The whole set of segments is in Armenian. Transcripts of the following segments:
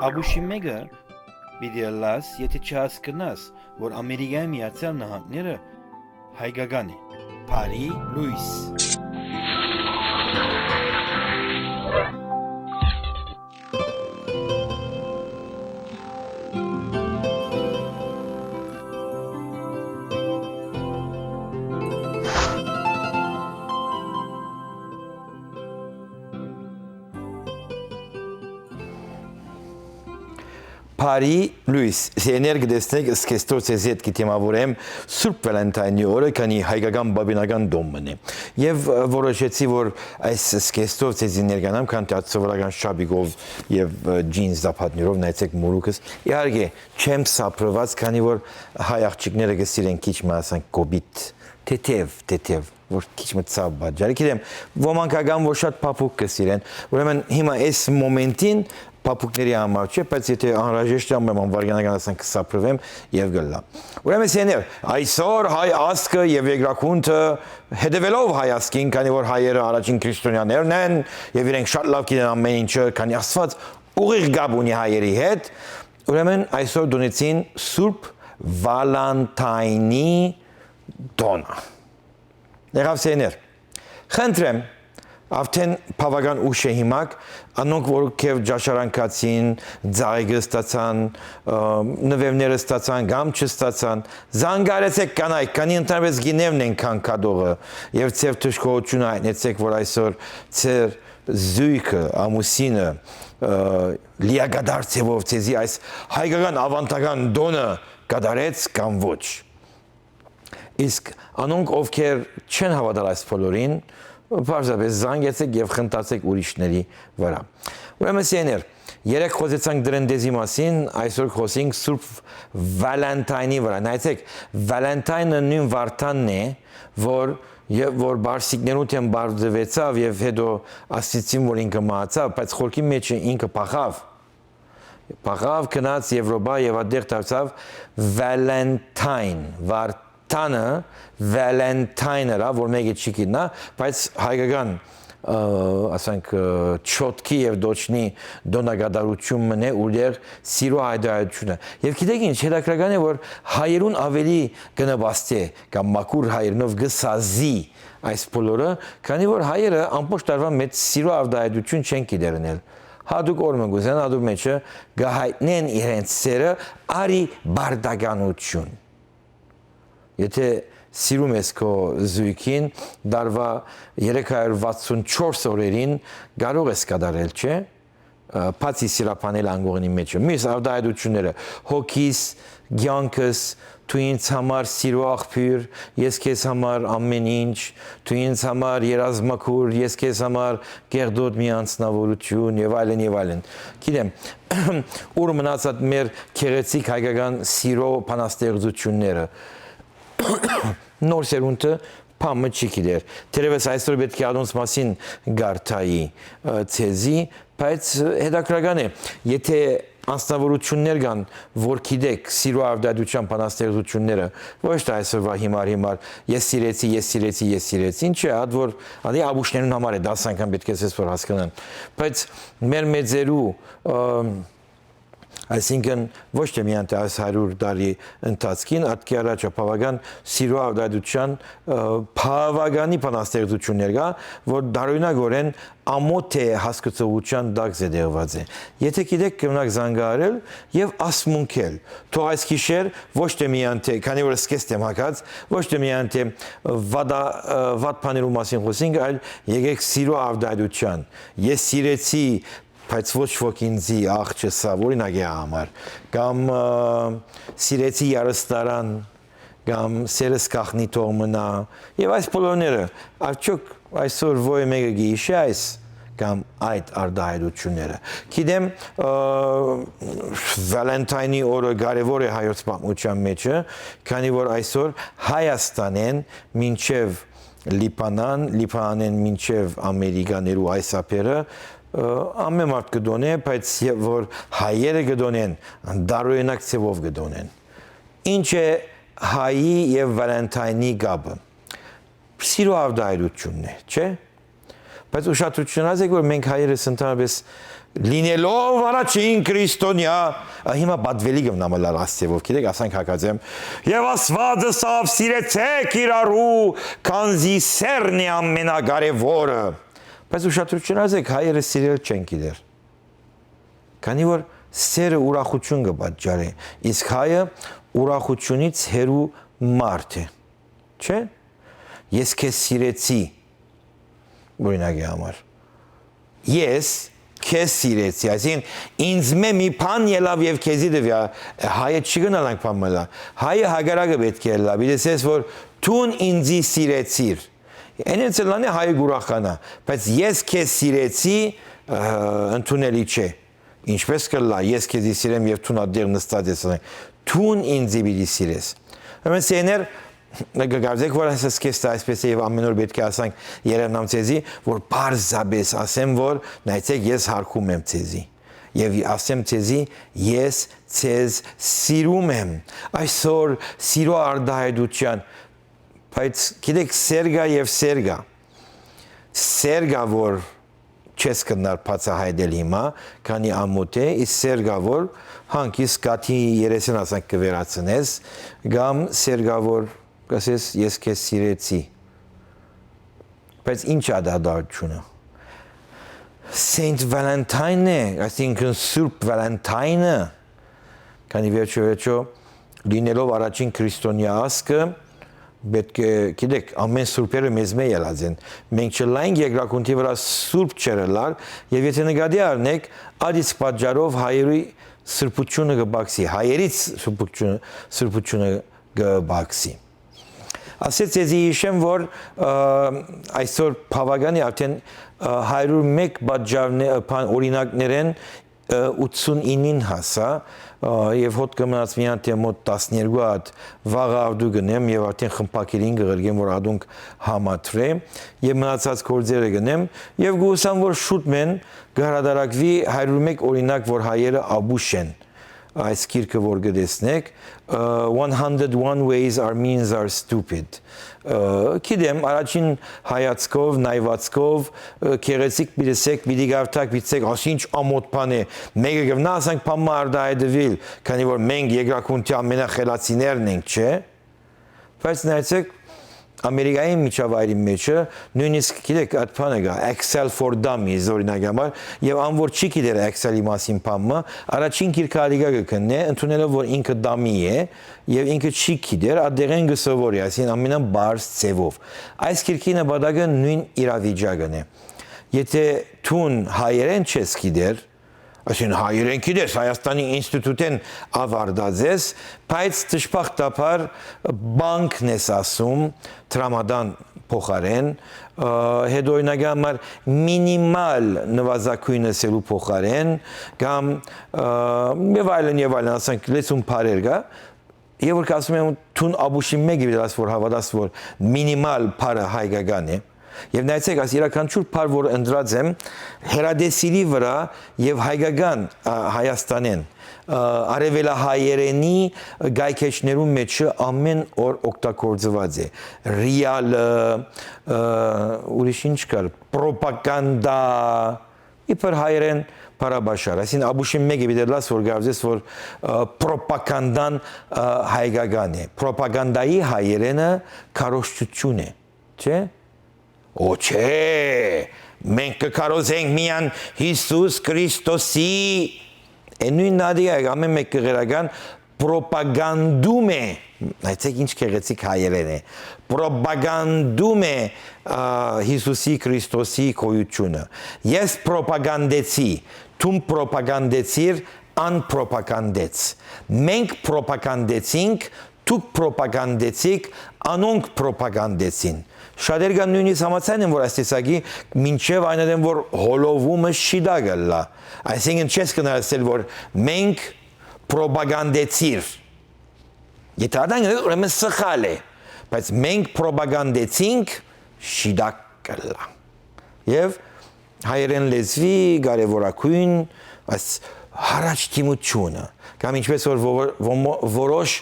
Աբուշիմեգը պիտի լաս, եթե չհասկնաս, որ Ամերիկայի Միացյալ Նահանգները հայկական է, Փարի Լուիս։ Փարի Լուիս, սեներ գտեսնեք սկեստոր ցեզի հետ կտեմավորեմ Սուրբ Վալենտայնի օրը, քանի հայկական բաբինական դոմն է։ Եվ որոշեցի, որ այս սկեստոր ցեզի ներկանամ, քան սովորական շաբիկով եւ ջինս զապատնյուրով նայեցեք մուրուկս։ Իհարկե, չեմ սափրված, քանի որ հայ աղջիկները գսիրեն քիչ մասան կոբիտ, թեթև, որ քիչ մծավ բաժարի։ Գիտեմ, ոմանք ագամ որ շատ փափուկ գսիրեն։ Ուրեմն հիմա այս մոմենտին Պապուկների համար չէ, բայց եթե անհրաժեշտ է ամեն վարյանական ասենք սափրվեմ եւ գլա։ Ուրեմն սեներ, այսօր հայ ազգը եւ երկրախունդը հետևելով հայ ազգին, քանի որ հայերը առաջին քրիստոնյաներն են եւ իրենք շատ լավ գիտեն ամեն ինչը, քանի Աստված ուղիղ գաբ ունի հայերի հետ, ուրեմն այսօր դունեցին Սուրբ Վալենտայնի տոնը։ Եղավ սեներ։ Խնդրեմ Արդեն բավական ուշ է հիմա, անոնք որ քեվ ջաշարանքացին, ձայգը ստացան, նվերները ստացան, գամ չստացան, զանգարեցեք կանայք, քանի ընդհանրապես գինևն են քան կադողը, եւ ծեր թշկողությունը հայտնեցեք, որ այսօր ծեր զույգը, ամուսինը, լիագադար ծևով ծեզի այս հայկական ավանդական դոնը կատարեց կամ ոչ։ Իսկ անոնք ովքեր չեն հավատալ այս բոլորին, Պարզապես զանգեցեք և խնդացեք ուրիշների վրա։ Ուրեմն սեներ, երեք խոսեցանք դրնդեզի մասին, այսօր խոսենք Սուրբ Վալենտայնի վրա։ Նայեցեք, Վալենտայնը նույն վարդանն է, որ բարսիկներուտ են բարձվեցավ և հետո ասիցին, որ ինքը մահացավ, բայց խորքի մեջ ինքը պախավ, կնաց Եվրոպա և ադեղ դարձավ Վալենտայն, Տանը Վալենտայնը, որ մեկը չի գիտնա, բայց հայկական, ասենք, չոտքի և դոչնի դոնագադարությունն է, ուր սիրո հայդայությունը։ Եվ գիտեք ինչ, հետաքրական է, որ հայերուն ավելի գնաբաստ է, կամ մաքուր հայերնով գսազի այս բոլորը, քանի որ հայերը ամբողջ տարվա մեծ սիրո արդայություն չեն գիտերնել։ Հատուկ օրը գուզեն, հատուկ մեջը գահայտնեն իրենց սերը արի բարդականություն։ Եթե սիրում ես քո զույգին, դարվա 364 օրերին կարող ես կատարել, չէ՞, բացի սիրապանել անգողնի մեջը։ Մյուս արդայությունները, հոգիս, կյանքս, դու ինձ համար սիրո աղբյուր, ես քեզ համար ամեն ինչ, դու ինձ համար երազմակուր, ես քեզ համար կեղդոտ մի անձնավորություն եւ այլն եւ այլն։ Գիտեմ, ուր մնացած մեր քեղեցիկ հայկական սիրո բանաստեղծությունները նոր սերունդը փամը չի գիտեր։ Թերևս այսօր պետք է անոնց մասին գարթայի ցեզի, բայց հետաքրական է, եթե անձնավորություններ կան, որ գիտեք սիրո արդյունության բանաստեղծությունները, ոչ թե այսօրվա հիմար, ես սիրեցի, ինչ է, հատ որ աբուշներուն համար է 10 անգամ պետք է որ հասկանան, բայց մեր մեծերու Այսինքն ոչ թե միայն այս 100 տարի ընթացքին, ատքի առաջ բավական սիրո արդյունության բավականի բանաստեղծություններ կա, որ դարօրինակորեն ամոթ է հասկացողության տակ զետեղված է։ Եթե գիտեք կմնաք զանգահարել եւ ասմունքել, թող այս գիշեր ոչ թե միայն թե, քանի որ սկեստ եմ հակած, ոչ թե միայն թե վատ բաներու մասին խոսենք, այլ եկեք սիրո արդյունության։ Ես սիրեցի բայց ոչ ոք ինձի աղջը սա օրինակ է համար, կամ սիրեցի ярստարան, կամ սերս կախնի թող մնա, եւ այս բոլորները, արդյոք այսօր ոյ մեկը գիշե այս, կամ այդ արդահայտությունները։ Գիտեմ, Վալենտայնի օրը կարևոր է հայոց պատմության մեջը, քանի որ այսօր Հայաստանեն մինչև Լիբանանեն մինչև Ամերիկաներու այս ափերը ամեն մարդ կդոնե, բայց որ հայերը կդոնեն, դարօրինակ ցևով կդոնեն։ ինչ է հայի եւ Վալենտայնի գաբը։ Սիրո արտահայտությունն է, չէ՞։ Բայց ուշադրություն ասեք, որ մենք հայերս ընդհանրապես լինելով առաջին քրիստոնյա, հիմա բադվելի գնամալ աստծեով, գիտեք, ասենք հակազեմ, եւ Աստվածը սավ սիրեցեք իրարու, քանզի սերն է ամենակարևորը։ Բայց ուշադրություն ասեք, հայերս սիրել չեն գիտեր։ Քանի որ սերը ուրախություն կպատճառի, իսկ հայը ուրախությունից հերու մարդ է, չէ՞։ Ես քեզ սիրեցի, օրինակի համար։ Ես քեզ սիրեցի, այսինքն ինձ մի բան ելավ եւ քեզի դվյա, հայը չի գնալանք բամելա։ Հայը հագարակը պետք է լավ, դեսես որ տուն ինձի սիրեցիր։ Այնց լանը հայը գուրախանա, բայց ես քեզ սիրեցի ընդունելի չէ։ Ինչպես կլա, ես քեզի սիրեմ եւ տուն ադեր նստած ես, տուն ինձի պիտի սիրես։ Ամեն սեներ գարզեք որ այսպես այսպես եւ ամեն օր պետք է ասենք երևնամցեզի որ բարձաբես ասեմ որ նայեցեք ես հարկում եմ ցեզի եւ ասեմ ցեզի ես ցեզ սիրում եմ այսօր սիրո արտահայտության բայց գիտեք սերգա եւ սերգա որ չես կնար բացահայտել հիմա քանի ամոթ է իսկ սերգա որ հանկիս կաթի երեսին ասենք կվերացնես գամ սերգա որ կասես ես քեզ սիրեցի բայց ինչ է դա դարձությունը Saint Valentine է այսինքն Սուրբ Վալենտայնը քանի վերջո լինելով առաջին քրիստոնյա ասկը պետք է գիտեք ամեն սուրբերը մեզ ելած են մենք չլայնք երկրակունքի վրա սուրբ չերելար եւ եթե նկատի առնեք ադից պատճառով հայերի սրբությունը կբացի հայերից սրբությունը կբացի Ասեց եզի իշեմ, որ այսօր պավագանի արդեն 101 օրինակներեն 89-ին հասա և հոտ կմնաց միան տեմոտ 12 հատ վաղ արդու գնեմ և արդեն խմպակերին գղրգեմ, որ ադունք համատրե և մնացած կործերը գնեմ և գուսան, որ շուտ մեն գհրադարակվի 101 օրինակ, որ հայերը աբուշ են այս կիրքը որ գտեսնեք 101 ways Armenians are stupid Գիտեմ առաջին հայացքով նայվածքով քերեցիկ բիլսեք բիդի գավթակ բիցեք ասինչ ամոթ բան է մեկը գնա ասենք բամը արդահայտվել քանի որ մենք երկրակունքի ամենախելացիներն ենք չէ բայց նայեցեք Ամերիկայի միջավայրի մեջը նույնիսկ գիտեք այդ բանը կա Excel for Dummies օրինակ համար եւ անոր չի գիտեր Excel-ի մասին բամը առաջին գիրքը ալիգա կգնե ընդունելով որ ինքը դամի է եւ ինքը չի գիտեր ադերեն գսովորի այսին ամենաբարձ ծևով այս գիրքի նպատակը նույն իրավիճակն է եթե տուն հայերեն չես գիտեր Այսին հայերեն գիտես, Հայաստանի ինստիտուտեն ավարտած ես, բայց դժբախտաբար բանկն ես ասում, տրամադան փոխարեն, հետո օրինակ համար մինիմալ նվազագույնը սելու փոխարեն, կամ եւ այլն, ասենք լեցուն բարեր գա, եւ որ ասում եմ տուն աբուշի մեկի դրած որ հավատաս որ մինիմալ բարը հայկական է Եվ նայեցեք, այս իրականչուր պար, որ ընդրած եմ, հերադեսիրի վրա և հայկական Հայաստանեն, արևելահայերենի գայքեչներու մեջը ամեն օր օգտագործված է, ռիալը, ուրիշ ինչ կար, պրոպագանդա, իպր հայերեն պարաբաշար, այսին աբուշի մեկի բիդելաս, որ գավզես, որ պրոպագանդան հայկական է, պրոպագանդայի հայերենը կարոշչություն է, չէ? Օ չէ, մենք կկարոզենք միան Հիսուս Քրիստոսի նույն նադիակ ամեն մեկ կղերական պրոպագանդում է նայցեք ինչ կեղեցիկ հայերեն է պրոպագանդում է Հիսուսի Քրիստոսի կոյությունը ես պրոպագանդեցի տուն պրոպագանդեցիր անպրոպագանդեց մենք պրոպագանդեցինք դուք պրոպագանդեցիք անոնք պրոպագանդեցին Շատեր կան նույնիսկ համաձայն են, որ այս տեսակի մինչև այնադեմ, որ հոլովումը չի դա գլա։ Այսինքն չես կնարսել, որ մենք պրոպագանդեցիր։ Եթե ադան ուրեմն սխալ է, բայց մենք պրոպագանդեցինք չի դա գլա։ Եվ հայերեն լեզվի, կարևորագույն այս հարաճ թիմությունը, կամ ինչպես որ որոշ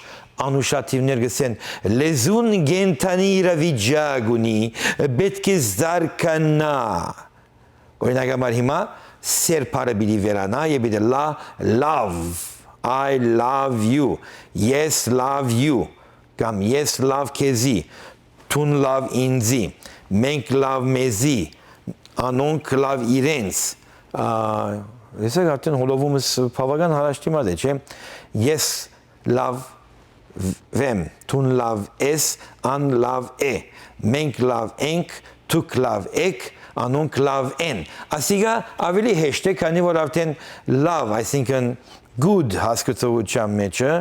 անուշատիվներ գսեն լեզուն գենթանի իրավիճակ ունի պետք է զարգանա օրինակ համար հիմա սերբարը պիտի վերանա եւ պիտի love I love you yes love you կամ yes love քեզի տուն love ինձի մենք love մեզի անոնք love իրենց Ես արդեն հոլովումս բավական հարաշտիմադ է, չէ։ Ես լավ վեմ, տուն լավ ես, ան լավ է, մենք լավ ենք, դուք լավ եք, անոնք լավ են։ Ասիկա ավելի հեշտ է, քանի որ արդեն լավ, այսինքն good հասկացողության մեջը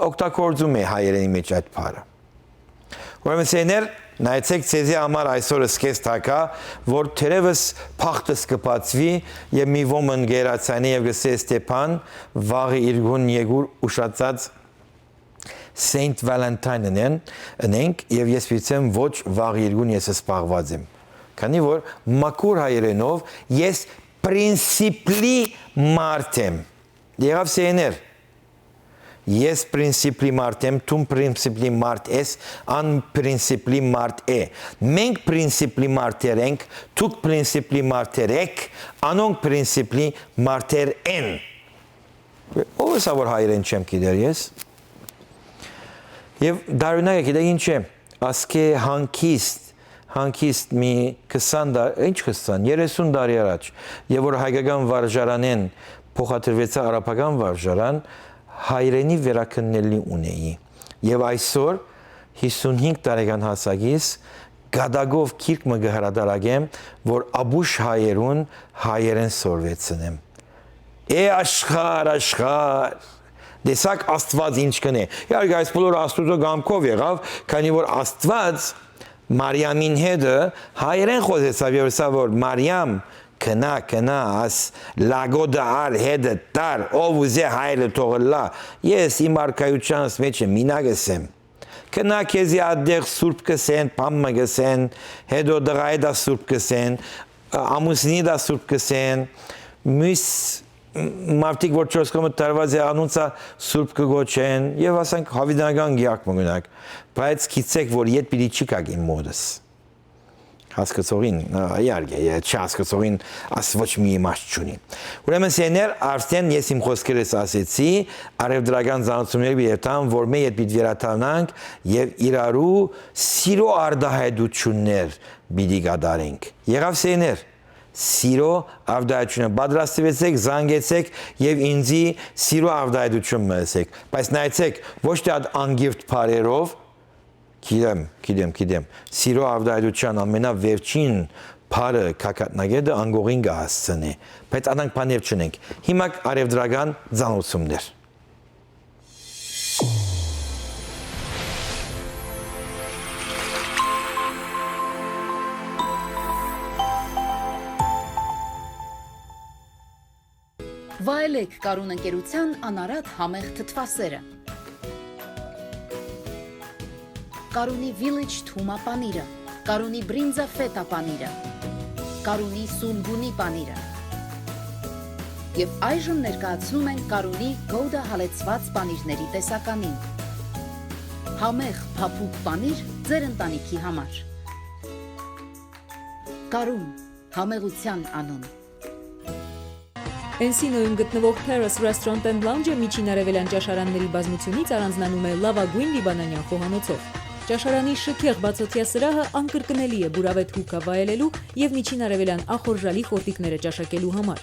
օգտագործում է հայերենի մեջ այդ բառը։ Ուրեմն սեներ նայեցեք ցեզի համար այսօր սկես թակա, որ թերևս փախտս կբացվի եւ մի ոմն գերացանի եւ գսե Ստեփան վաղը իրգուն եգուր ուշացած Saint Valentine-ն ընենք եւ ես վիցեմ ոչ վաղ իրգուն ես սպաղված եմ։ Քանի որ մակուր հայերենով ես պրինցիպլի մարդ եմ։ Եղավ սեներ Ես պրինցիպլի մարդ եմ, տուն պրինցիպլի մարդ ես, ան պրինցիպլի մարդ է։ Մենք պրինցիպլի մարդեր ենք, դուք պրինցիպլի մարդեր եք, անոնք պրինցիպլի մարդեր են։ Ով է որ հայերեն չեմ գիտեր ես։ Եվ դարունակը գիտեք ինչ է, ասկե հանկիստ մի 20 ինչ 20, 30 տարի առաջ, եւ որ հայկական վարժարանեն փոխադրվեցա արաբական վարժարան, հայրենի վերակննելի ունեի եւ այսօր 55 տարեկան հասակից գադագով քիրք մը գհրադարագեմ որ աբուշ հայերուն հայերեն սորվեցնեմ աշխար դեսակ աստված ինչ կնե իհարկե այս բոլոր աստուծո գամքով եղավ քանի որ աստված մարիամին հետը հայերեն խոսեցավ եւ ասավ որ մարիամ Կնա, աս լագոդը ար հետը տար, ով ուզե հայրը թողլա, ես իմ արկայությանս մեջ եմ, մինագս եմ։ Կնա կեզի ադեղ սուրպ կսեն, պամը կսեն, հետո դղայ դա սուրպ կսեն, ամուսնի դա սուրպ կսեն, մյուս մարդիկ որ չորս կոմը տարված է անունցա սուրպ կգոչեն, և ասանք հավիդանական գիակ մգնակ, բայց կիցեք, որ ետ պիտի չի կակ իմ մոդս։ Հասկացողին, իհարկե, չհասկացողին աս ոչ մի իմաստ չունի։ Ուրեմն սեներ արդեն ես իմ խոսքերս ասեցի, արևդրական զանացումների երթան, որ մենք հետ պիտի վերաթանանք եւ իրարու սիրո արդահայտություններ պիտի կատարենք։ Եղավ սեներ, սիրո արդահայտությունը պատրաստվեցեք, զանգեցեք եւ ինձի սիրո արդահայտություն մսեք։ Բայց նայեցեք, ոչ թե այդ անգիրտ բարերով Գիտեմ, սիրո արդահայտության ամենավերջին բարը կակատնագետը անգողին կհասցնի, բայց անանք բաներ չունենք, հիմա արևդրական ծանոթություններ։ Վայելեք Կարուն ընկերության անարատ համեղ թթվասերը։ Կարունի Village թումա պանիրը, Կարունի բրինձա ֆետա պանիրը, Կարունի սուլգունի պանիրը։ Եվ այժմ ներկայացնում են Կարունի գոուդա հալեցված պանիրների տեսականին։ Համեղ փափուկ պանիր ձեր ընտանիքի համար։ Կարուն, համեղության անուն։ Էնսինոյում գտնվող Terrace Restaurant and Lounge-ը միջին արևելյան ճաշարանների բազմությունից առանձնանում է լավագույն լիբանանյան խոհանոցով։ Ճաշարանի շքեղ բացօթյա սրահը անկրկնելի է բուրավետ հուկա վայելելու եւ միջին արևելյան ախորժալի խորտիկները ճաշակելու համար։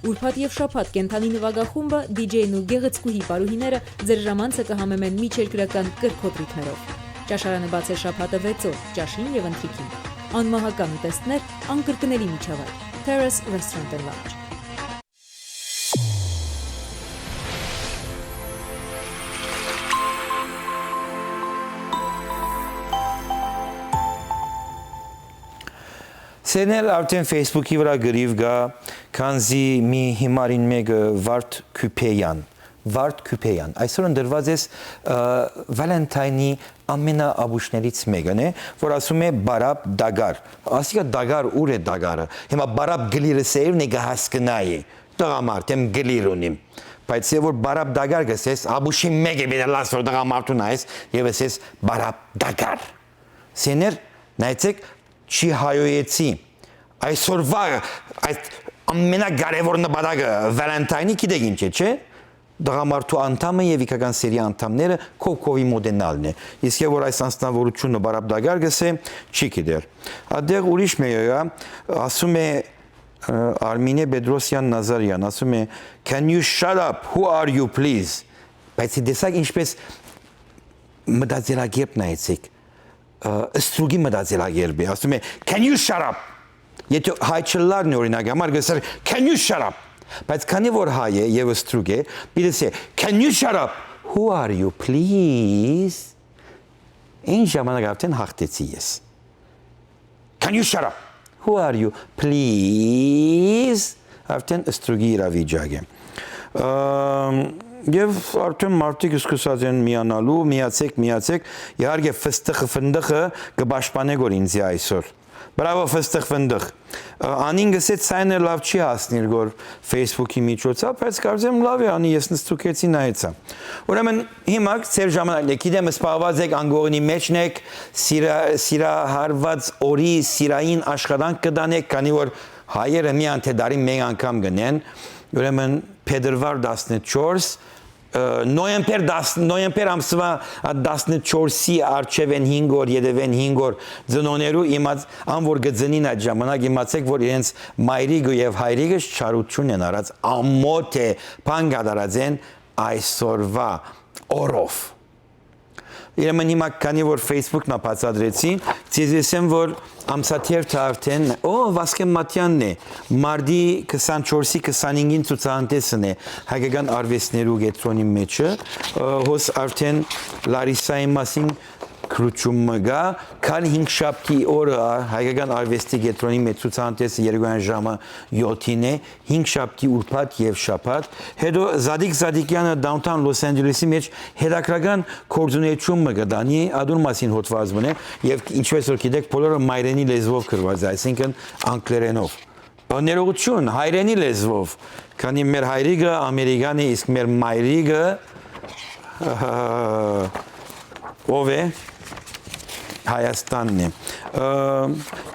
Ուրբաթ եւ շաբաթ կենթանի նվագախումբը, DJ-ն ու գեղեցկուհի պարուհիները ձեր ժամանցը կհամեմեն միջերկրական կրքոտ ռիթմերով։ Ճաշարանը բաց է շաբաթը 6 օր, ճաշին եւ ընթրիքին։ Անմահական ուտեստներ, անկրկնելի միջավայր։ Terrace Restaurant and Lounge։ Սեներ արդեն Facebook-ի վրա գրիվ գա, քանզի մի հիմարին մեկը Վարդ Քյուպեյան, այսօր ընդրված ես Վալենտայնի ամենաաբուշներից մեկն է, որ ասում է բարապ դագար, ասիկա դագար ուր է դագարը, հիմա բարապ գլիրը սեյրն է գահասկնայի, տղամարդ եմ գլիր ունիմ, բայց եւ որ բարապ դագար գսես աբուշի մեկ է բերլաս որ դղամարտուն այս եւ ասես բարապ դագար սեներ նայեցեք չի հայոյեցի այսօրվա այդ ամենակարևոր նպատակը վալենտայնի գիտեք ինչ է չէ դղամարտու անդամը եւ իքական սերի անդամները կոկովի մոդենալն է իսկ եւ որ այս անձնավորությունը բարապդագար գսե չի գիտեր այդեղ ուրիշ մեյա ասում է Արմինե Պետրոսյան Նազարյան ասում է can you shut up who are you please բայց դեսակ ինչպես մտածելակերպ նայեցեք ստրուգի մտածելակերպ է ասում է can you shut up եթե հայ չլարն օրինակ համար գսեր can you shut up բայց քանի որ հայ է եւ ստրուգ է պիտի ասե can you shut up who are you please ինչ ժամանակ արդեն հաղթեցի ես can you shut up who are you please արդեն ստրուգի իրավիճակ է եւ արդեն մարտիկ սկսած են միանալու միացեք իհարկե ֆստխը ֆնդխը կբաշխանե գոր ինձ այսօր Բրավո ֆստխ ֆնդխ անին գսեց ցայնը լավ չի հասնիր գոր Facebook-ի միջոցով բայց կարծեմ լավ է անի ես նստուկեցի նայեցա ուրեմն հիմա ծեր ժամանակ գիտեմ սպառված եք անգորնի մեջն եք սիրահարված օրի սիրային աշխատանք կդանեք քանի որ հայերը մի անթեդարի մեկ անգամ գնեն ուրեմն փետրվար 14 նոյեմբեր ամսվա 14-ի արչև են 5 օր երևեն 5 օր ծնոներու իմաց անոր գծնին այդ ժամանակ իմացեք որ իրենց մայրիկը եւ հայրիկը չարություն են արած ամոթ է բան գդարած են այսօրվա օրով Ուրեմն հիմա քանի որ Facebook-ն ապացադրեցի, ցեզեսեմ որ ամսաթերթը արդեն, Վասկեն Մատյանն է, մարտի 24-ի 25-ին ցուցահանդեսն է հայկական արվեստներու կենտրոնի մեջը, հոս արդեն Լարիսայի մասին քրուչումը գա, քան 5 շաբթի օրը հայկական արվեստի կենտրոնի մեջ ցուցահանդեսը երկույան ժամը 7-ին է, 5 շաբթի ուրբաթ եւ շաբաթ, հետո Զադիկ Զադիկյանը downtown Los Angeles-ի մեջ հետաքրական կորձունեություն կդանի, ադուր մասին հոդվածն է եւ ինչպես որ գիտեք, բոլորը մայրենի լեզվով գրված է, այսինքն անգլերենով։ Ներողություն, հայրենի լեզվով, քանի մեր հայրիկը ամերիկան է, իսկ մեր մայրիկը ով է Հայաստանն է։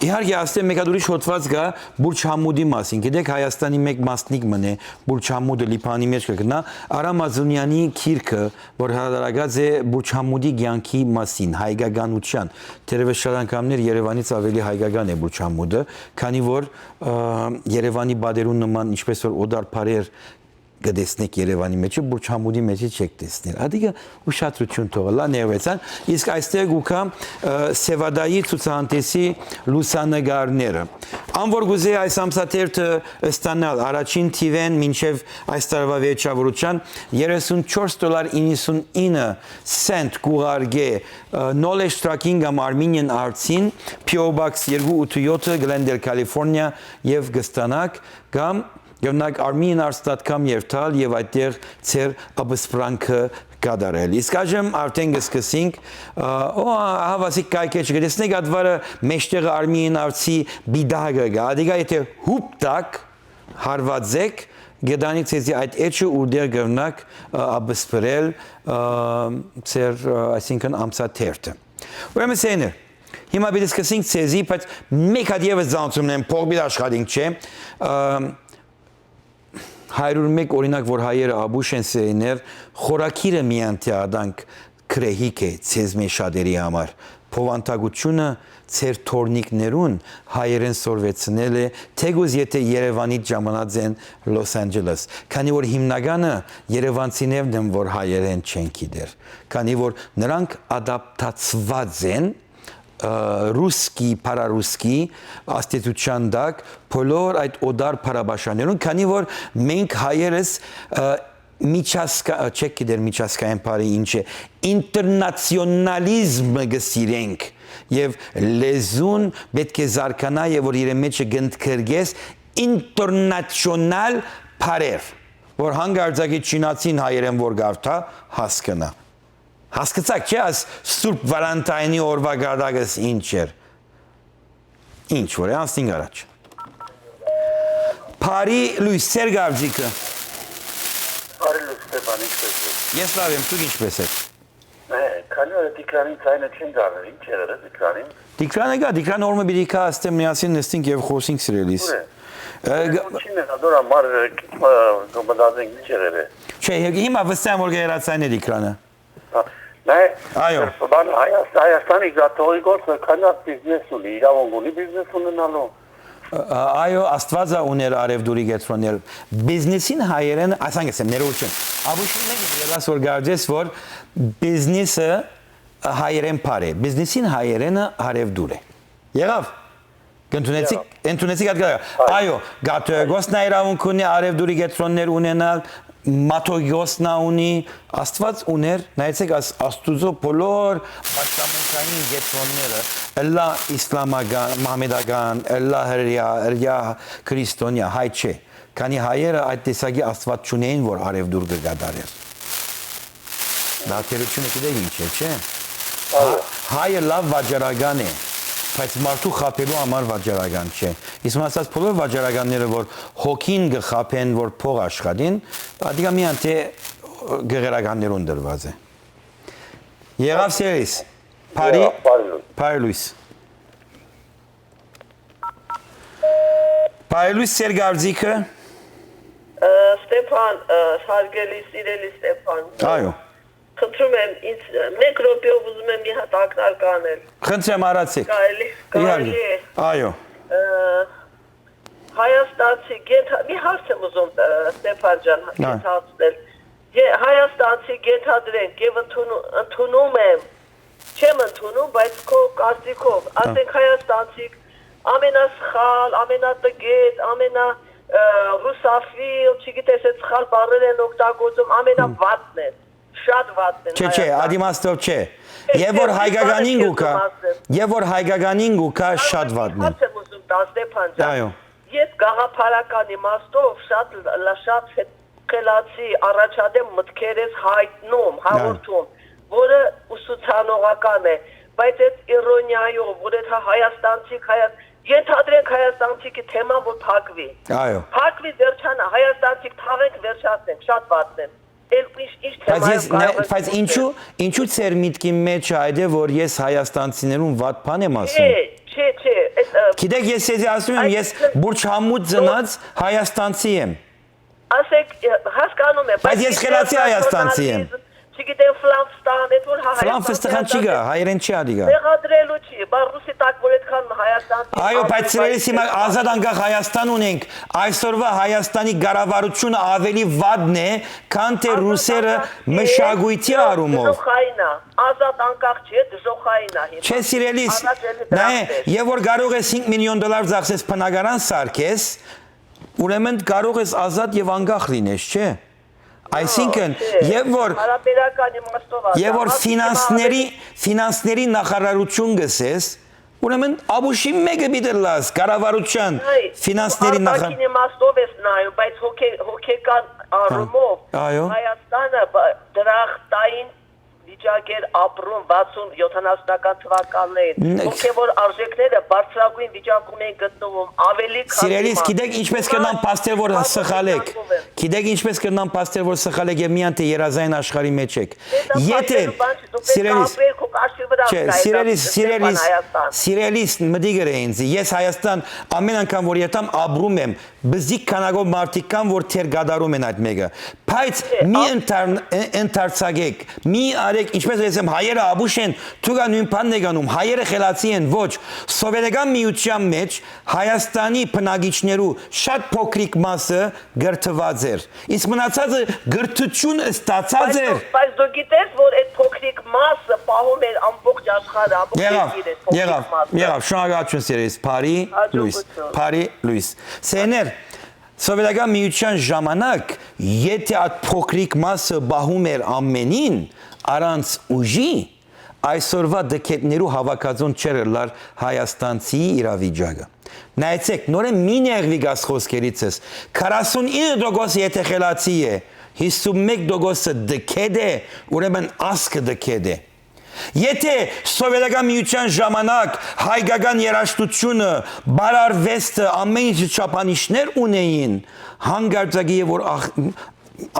Իհարկե ասեմ մեկ ուրիշ հոդված կա Բուրջ Համուդի մասին։ Գիտեք Հայաստանի մեկ մասնիկ մնե Բուրջ Համուդը Լիբանի մեջ կգնա Արամ Ազունյանի քիրքը, որ հրատարակած է Բուրջ Համուդի կյանքի մասին, հայկականության։ Տերևս շարանկամներ Երևանից ավելի հայկական է Բուրջ Համուդը, քանի որ Երևանի բادرուն նման ինչպես որ օդար բարեր գտեսնեք Երևանի մեջ, Բուրջ Համուդի մեջ չեք տեսնել։ Ադիգը ուշադրություն թողալա ներվեցան, իսկ այստեղ ուքա Սևադայի ցուցահանդեսի լուսանկարները։ Անոր գուզե այս ամսաթերթը ստանալ առաջին թիվեն մինչև այս տարվա վերջավորության $34.99 կուղարկե Knowledge Tracking Armenian Arts-ին PO Box 287 Glendale, California եւ գստանակ կամ Գնանք armenianarts.com երթալ եւ այդտեղ ծեր ապսպրանքը կատարել։ Իսկ այժմ արդեն կսկսենք հավասիկ կայքեչ գտեսնեք advare մեջտեղը Armenian Arts-ի բիդագը գա։ Ադիգա եթե հուպտակ հարվածեք գդանի ցեզի այդ էջը ուդեր գնանք ապսպրել ծեր այսինքն ամսաթերթը։ Ուրեմն սենը հիմա бид սկսենք ցեզի, բայց մեկ հատ եւս զանցումն են փողբիլ աշխատենք, չէ։ 101 օրինակ որ հայերը աբուշ են սերիներ խորակիրը միանտիադանք քրեհիկ է ցեզմե շատերի համար փովանտագությունը ծեր թորնիկներուն հայերեն սորվեցնել է թեգուզ եթե Երևանից ժամանած են Լոս Անջելես քանի որ հիմնականը երևանցիներն են որ հայերեն չեն գիտեր քանի որ նրանք ադապտացված են ռուսկի, պարարուսկի աստեցության դակ բոլոր այդ օդար պարաբաշաներուն, քանի որ մենք հայերս միջազգա, չեք գիտեր միջազգային բարի ինչ է, ինտերնացիոնալիզմը գսիրենք եւ լեզուն պետք է զարգանա եւ որ իր մեջ գնդկրգես ինտերնացիոնալ բարեր, որ հանգարձակի չինացին հայերեն որ գավթա հասկնա Հասկացաք չէ, այս Սուրբ Վալենտայնի օրվա գարդակս ինչ էր։ Ինչ որ է, անցնենք առաջ։ Փարի լույս Սերգավջիկը։ Բարի Ես լավ եմ, դուք ինչպես եք։ Քանի որ Տիգրանին ցայնը չեն գարներ, ինչ եղել է Տիգրանին։ Տիգրանը օրը մի դիկա աստեմ միասին նստենք եւ խոսենք սիրելիս։ Ինչին է դորա մար գոմդազենք ինչ եղել է։ Չէ, հիմա վստահ որ գերացան է Տիգրանը։ Այո։ Բան Հայաստանի գաթողի գործը քանա բիզնես ունի, իրավունք ունի բիզնես ունենալու։ Այո, Աստվածը ուներ արևդուրի գետրոնել։ Բիզնեսին հայերեն, ասենք եմ, ներողություն։ Աբուշին մեկ ելաս որ գարձես որ բիզնեսը հայերեն բառ է։ Բիզնեսին հայերենը արևդուր է։ Եղավ։ Ընդունեցիք այդքան։ Այո, գաթողիկոսն իրավունք ունի արևդուրի գետրոններ ունենալ, մաթոգիոսնա ունի, Աստված ուներ, նայեցեք Աստուծո բոլոր բաշտամունքային գետրոնները, ըլլա իսլամական, մահմեդական, ըլլա հրյա քրիստոնյա, հայ չէ, քանի հայերը այդ տեսակի Աստված չունեին, որ արևդուր կգադարեր։ Դա թերությունը գիտեք ինչ է, չէ։ Հայը լավ վաճառական է, բայց մարդու խապելու համար վաճառական չէ։ Իսկ ասած բոլոր վաճառականները, որ հոգին գխապեն, որ փող աշխատին, ադիգա միան թե գեղերականներուն դրված է։ Եղավ սերիս, Պարի Լույս։ Պարի Լույս սեր գարձիքը։ Ստեփան, հարգելի սիրելի Ստեփան։ Այո։ Խնդրում եմ, ինձ մեկ րոպեով ուզում եմ մի հատ ակնարկ անել։ Խնդրեմ արացեք։ Կարելի է։ Այո։ Հայաստանցի մի հարց եմ ուզում Ստեփան ջան հարցնել։ Հայաստանցի գեթադրենք եւ ընդունում եմ։ Չեմ ընդունում, բայց քո կարծիքով, ասենք հայաստանցի ամենասխալ, ամենատգետ, ռուսաֆիլ, չգիտես, այդ սխալ բառեր են օգտագործում, ամենավատն են։ Շատ վատն են։ Չէ, ադիմաստով չէ։ Եվ որ հայկականին գուկա շատ վատն են։ Հարց եմ ուզում տալ Ստեփան ջան։ Այո։ Ես գաղափարական իմաստով շատ խելացի առաջադեմ մտքեր ես հայտնում, հաղորդում, որը ուսուցանողական է, բայց այդ իրոնիայով, որ այդ հայաստանցիք, ենթադրենք հայաստանցիքի թեման, որ փակվի։ Այո։ Փակվի վերջանա, հայաստանցիք թաղենք վերջացնենք, շատ վատն են։ Բայց ինչու ծեր միտքի մեջ այդ է, որ ես հայաստանցիներուն վատ բան եմ ասում։ Չէ։ Գիտեք, ես եզի ասում եմ, ես բուրչհամուտ ծնած հայաստանցի եմ։ Ասեք, հասկանում եմ։ Բայց ես խելացի հայաստանցի եմ։ Չգիտեմ Ֆլանստան, այդ որ Ֆլանստան չի գա, հայերեն չի ադիգա։ Տեղադրելու չի, բա ռուսի տակ որ այդքան Հայաստանցի։ Այո, բայց սիրելիս հիմա ազատ անկախ Հայաստան ունենք, այսօրվա Հայաստանի կառավարությունը ավելի վատն է, քան թե ռուսերը մշակույթի առումով։ Դժոխային է, ազատ անկախ չէ, դժոխային է հիմա։ Չէ, սիրելիս, նայ, եւ որ կարող ես $5 միլիոն ծախսես բնակարան սարքես, ուրեմն կարող ես ազատ եւ անկախ լինես, չէ։ Այսինքն, եւ որ ֆինանսների նախարարություն գսես, ուրեմն աբուշի մեկը բիդելաս, կառավարության ֆինանսների նախարարություն։ Արտաքին իմաստով ես նայում, բայց հոգեկան առումով Հայաստանը դրախտային վիճակեր ապրում 60-70-ական թվականներին, հոգևոր արժեքները բարձրագույն վիճակում են գտնվում, ավելի քան Սիրելիս, գիտեք ինչպես կնան պաստել, որ սխալեք, գիտեք ինչպես կնան պաստել, որ սխալեք և միան թե երազային աշխարհի մեջ եք, սիրելիս, մդի գրե ինձ, ես Հայաստան ամեն անգամ, որ ետամ ապրում եմ, բզիկ քանագով մարդիկ կան, որ թեր գադարում են այդ մեկը, բայց մի ընթարցագեք, մի արեք, ինչպես ես եմ, հայերը աբուշ են, թուգա նույն պանն է գանում, հայերը խելացի են, ոչ, սովետական միության մեջ Հայաստանի բնակիչներու շատ փոքրիկ մասը գրթված էր, իսկ մնացածը գրթություն ստացած էր։ Բայց դու գիտես, որ այդ փոքրիկ մասը պահում էր ամբողջ աշխարհը, Եղավ, շնորհակալություն սիրելիս, Փարի Լույս, Սեներ, սովետական միության ժամանակ, եթե այդ փոքրիկ մասը բահում էր ամենին, առանց ուժի, այսօրվա դքետներու հավաքածուն չէր լար Հայաստանցի իրավիճակը։ Նայեցեք, նորեն մի նեղվի գաս խոսքերիցս, 49% եթե խելացի է, 51% դքեդ է, ուրեմն ասկը դքեդ է։ Եթե սովետական միության ժամանակ հայկական երաժշտությունը, բարարվեստը ամեն ինչ չափանիշներ ունեին, հանգարձակի է որ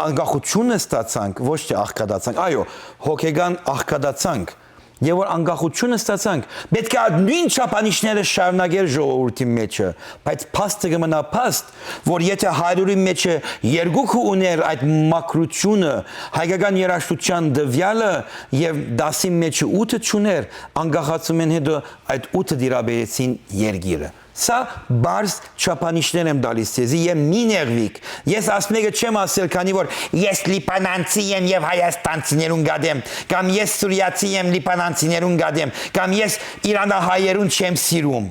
անկախությունը ստացանք, ոչ թե աղքատացանք, այո, հոգեգան աղքատացանք, եւ որ անկախությունը ստացանք, պետք է այդ նույն չափանիշները շարունակել ժողովրդի մեջը, բայց փաստը կմնա փաստ, որ եթե 100-ի մեջը 2 ուներ այդ մակրությունը, հայկական երաժշտության դվյալը եւ 10-ի մեջը 8 չուներ, անկախացումեն հետո այդ 8-ը դիրաբերեցին երգիրը։ Սա բարձ չափանիշներ եմ տալիս ձեզի եւ մի նեղվիկ։ Ես ասմեգը չեմ ասել, քանի որ ես լիբանանցի եմ եւ հայաստանցիներուն գադեմ, կամ ես սուրիացի եմ լիբանանցիներուն գադեմ, կամ ես իրանահայերուն չեմ սիրում։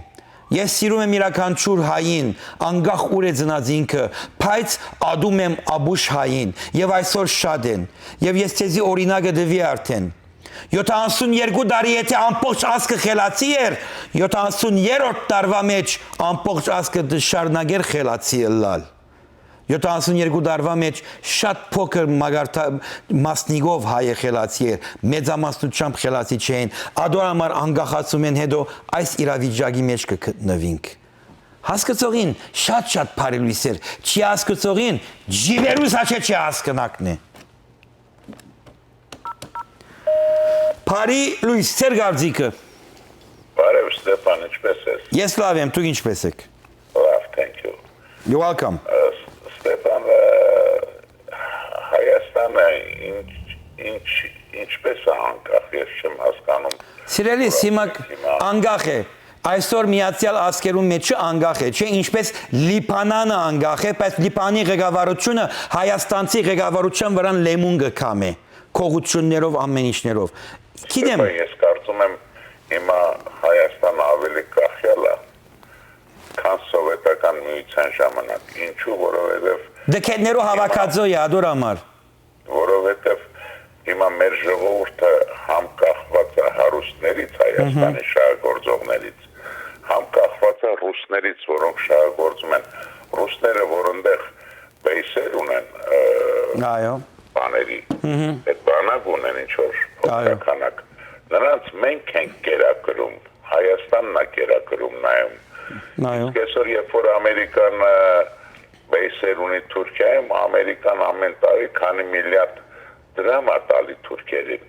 Ես սիրում եմ յուրաքանչյուր հային, անկախ ուր է ծնած ինքը, բայց ադում եմ Աբուշ հային եւ այսօր շատ են։ Եվ ես ձեզի օրինակը դվի արդեն։ 72 տարի եթե ամբողջ ազգը խելացի էր, 73-րդ տարվա մեջ ամբողջ ազգը դժշարունակեր խելացի ըլլալ։ 72 տարվա մեջ շատ փոքր մասնիկով հայը խելացի էր, մեծամասնությամբ խելացի չէին, ադոր համար անկախացում են հետո այս իրավիճակի մեջ կգտնվենք։ Հասկացողին շատ բարելույս էր, չի հասկացողին ջիվերուս հաչե չի հասկնակն է։ Բարի լույս, ծեր գարձիկը։ Բարև Ստեփան, ինչպես ես։ Ես լավ եմ, դուք ինչպես եք։ Լավ, thank you։ You're welcome։ Ստեփան, Հայաստանը ինչպես է անկախ, ես չեմ հասկանում։ Սիրելիս, հիմա անկախ է։ Այսօր Միացյալ Ազգերու մեջը անկախ է, չէ, ինչպես Լիբանանը անկախ է, բայց Լիբանի ղեկավարությունը հայաստանցի ղեկավարության վրան լեմուն կգամ է, քողություններով, ամեն ինչներով։ Գիտեմ։ Ես կարծում եմ հիմա Հայաստանը ավելի կախյալ է, քան սովետական միության ժամանակ։ Ինչու, որովհետև դեքետներով հավաքածո է, ադոր համար։ Որովհետև հիմա մեր ժողովուրդը համ կախված է հարուստներից, Հայաստանի շահագործողներից, համ կախված է ռուսներից, որոնք շահագործում են, ռուսները, որ ընդեղ բեյսեր ունեն, այո, բաների, այդ բանակ ունեն ինչ-որ փոքրականակ, նրանց մենք ենք կերակրում, Հայաստանն է կերակրում նայում, իսկ այսօր երբ որ Ամերիկան բեյսեր ունի Թուրքիայում, Ամերիկան ամեն տարի քանի միլիարդ դրամ է տալի թուրքերին։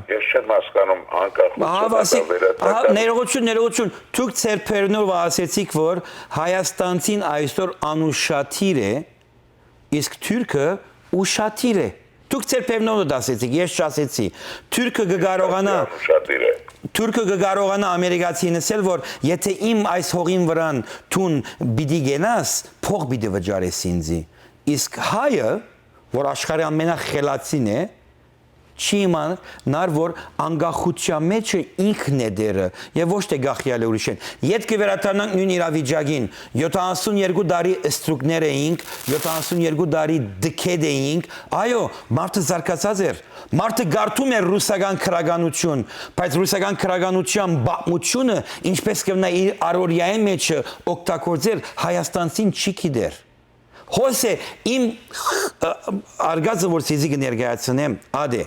Ես չեմ հասկանում անկախությունը ներողություն, դուք ծերբերնով ասեցիք, որ Հայաստանցին այսօր անուշաթիր է, իսկ թուրքը ուշաթիր է։ Դուք ծերբերնով ասեցիք, ես չասեցի։ Թուրքը կկարողանա ամերիկացին ասել, որ եթե իմ այս հողին վրան տուն պիտի գնաս, փող պիտի վճարես ինձի։ Իսկ հայը, որ աշխարհի ամենախելացին է, չի իմանար, որ անկախության մեջը ինքն է դերը եւ ոչ թե գախյալը ուրիշ են։ Ետ կվերադառնանք նույն իրավիճակին, 72 տարի ստրուկներ էինք, 72 տարի դքեդ էինք, այո, մարդը զարգացած էր, մարդը գարթում էր ռուսական քրագանություն, բայց ռուսական քրագանության բաղմությունը ինչպես կվնա իր արորիայի մեջը օգտագործել հայաստանցին չի գիտեր։ Հոսե իմ արգածը որ ցեզի կներկայացնեմ, ադե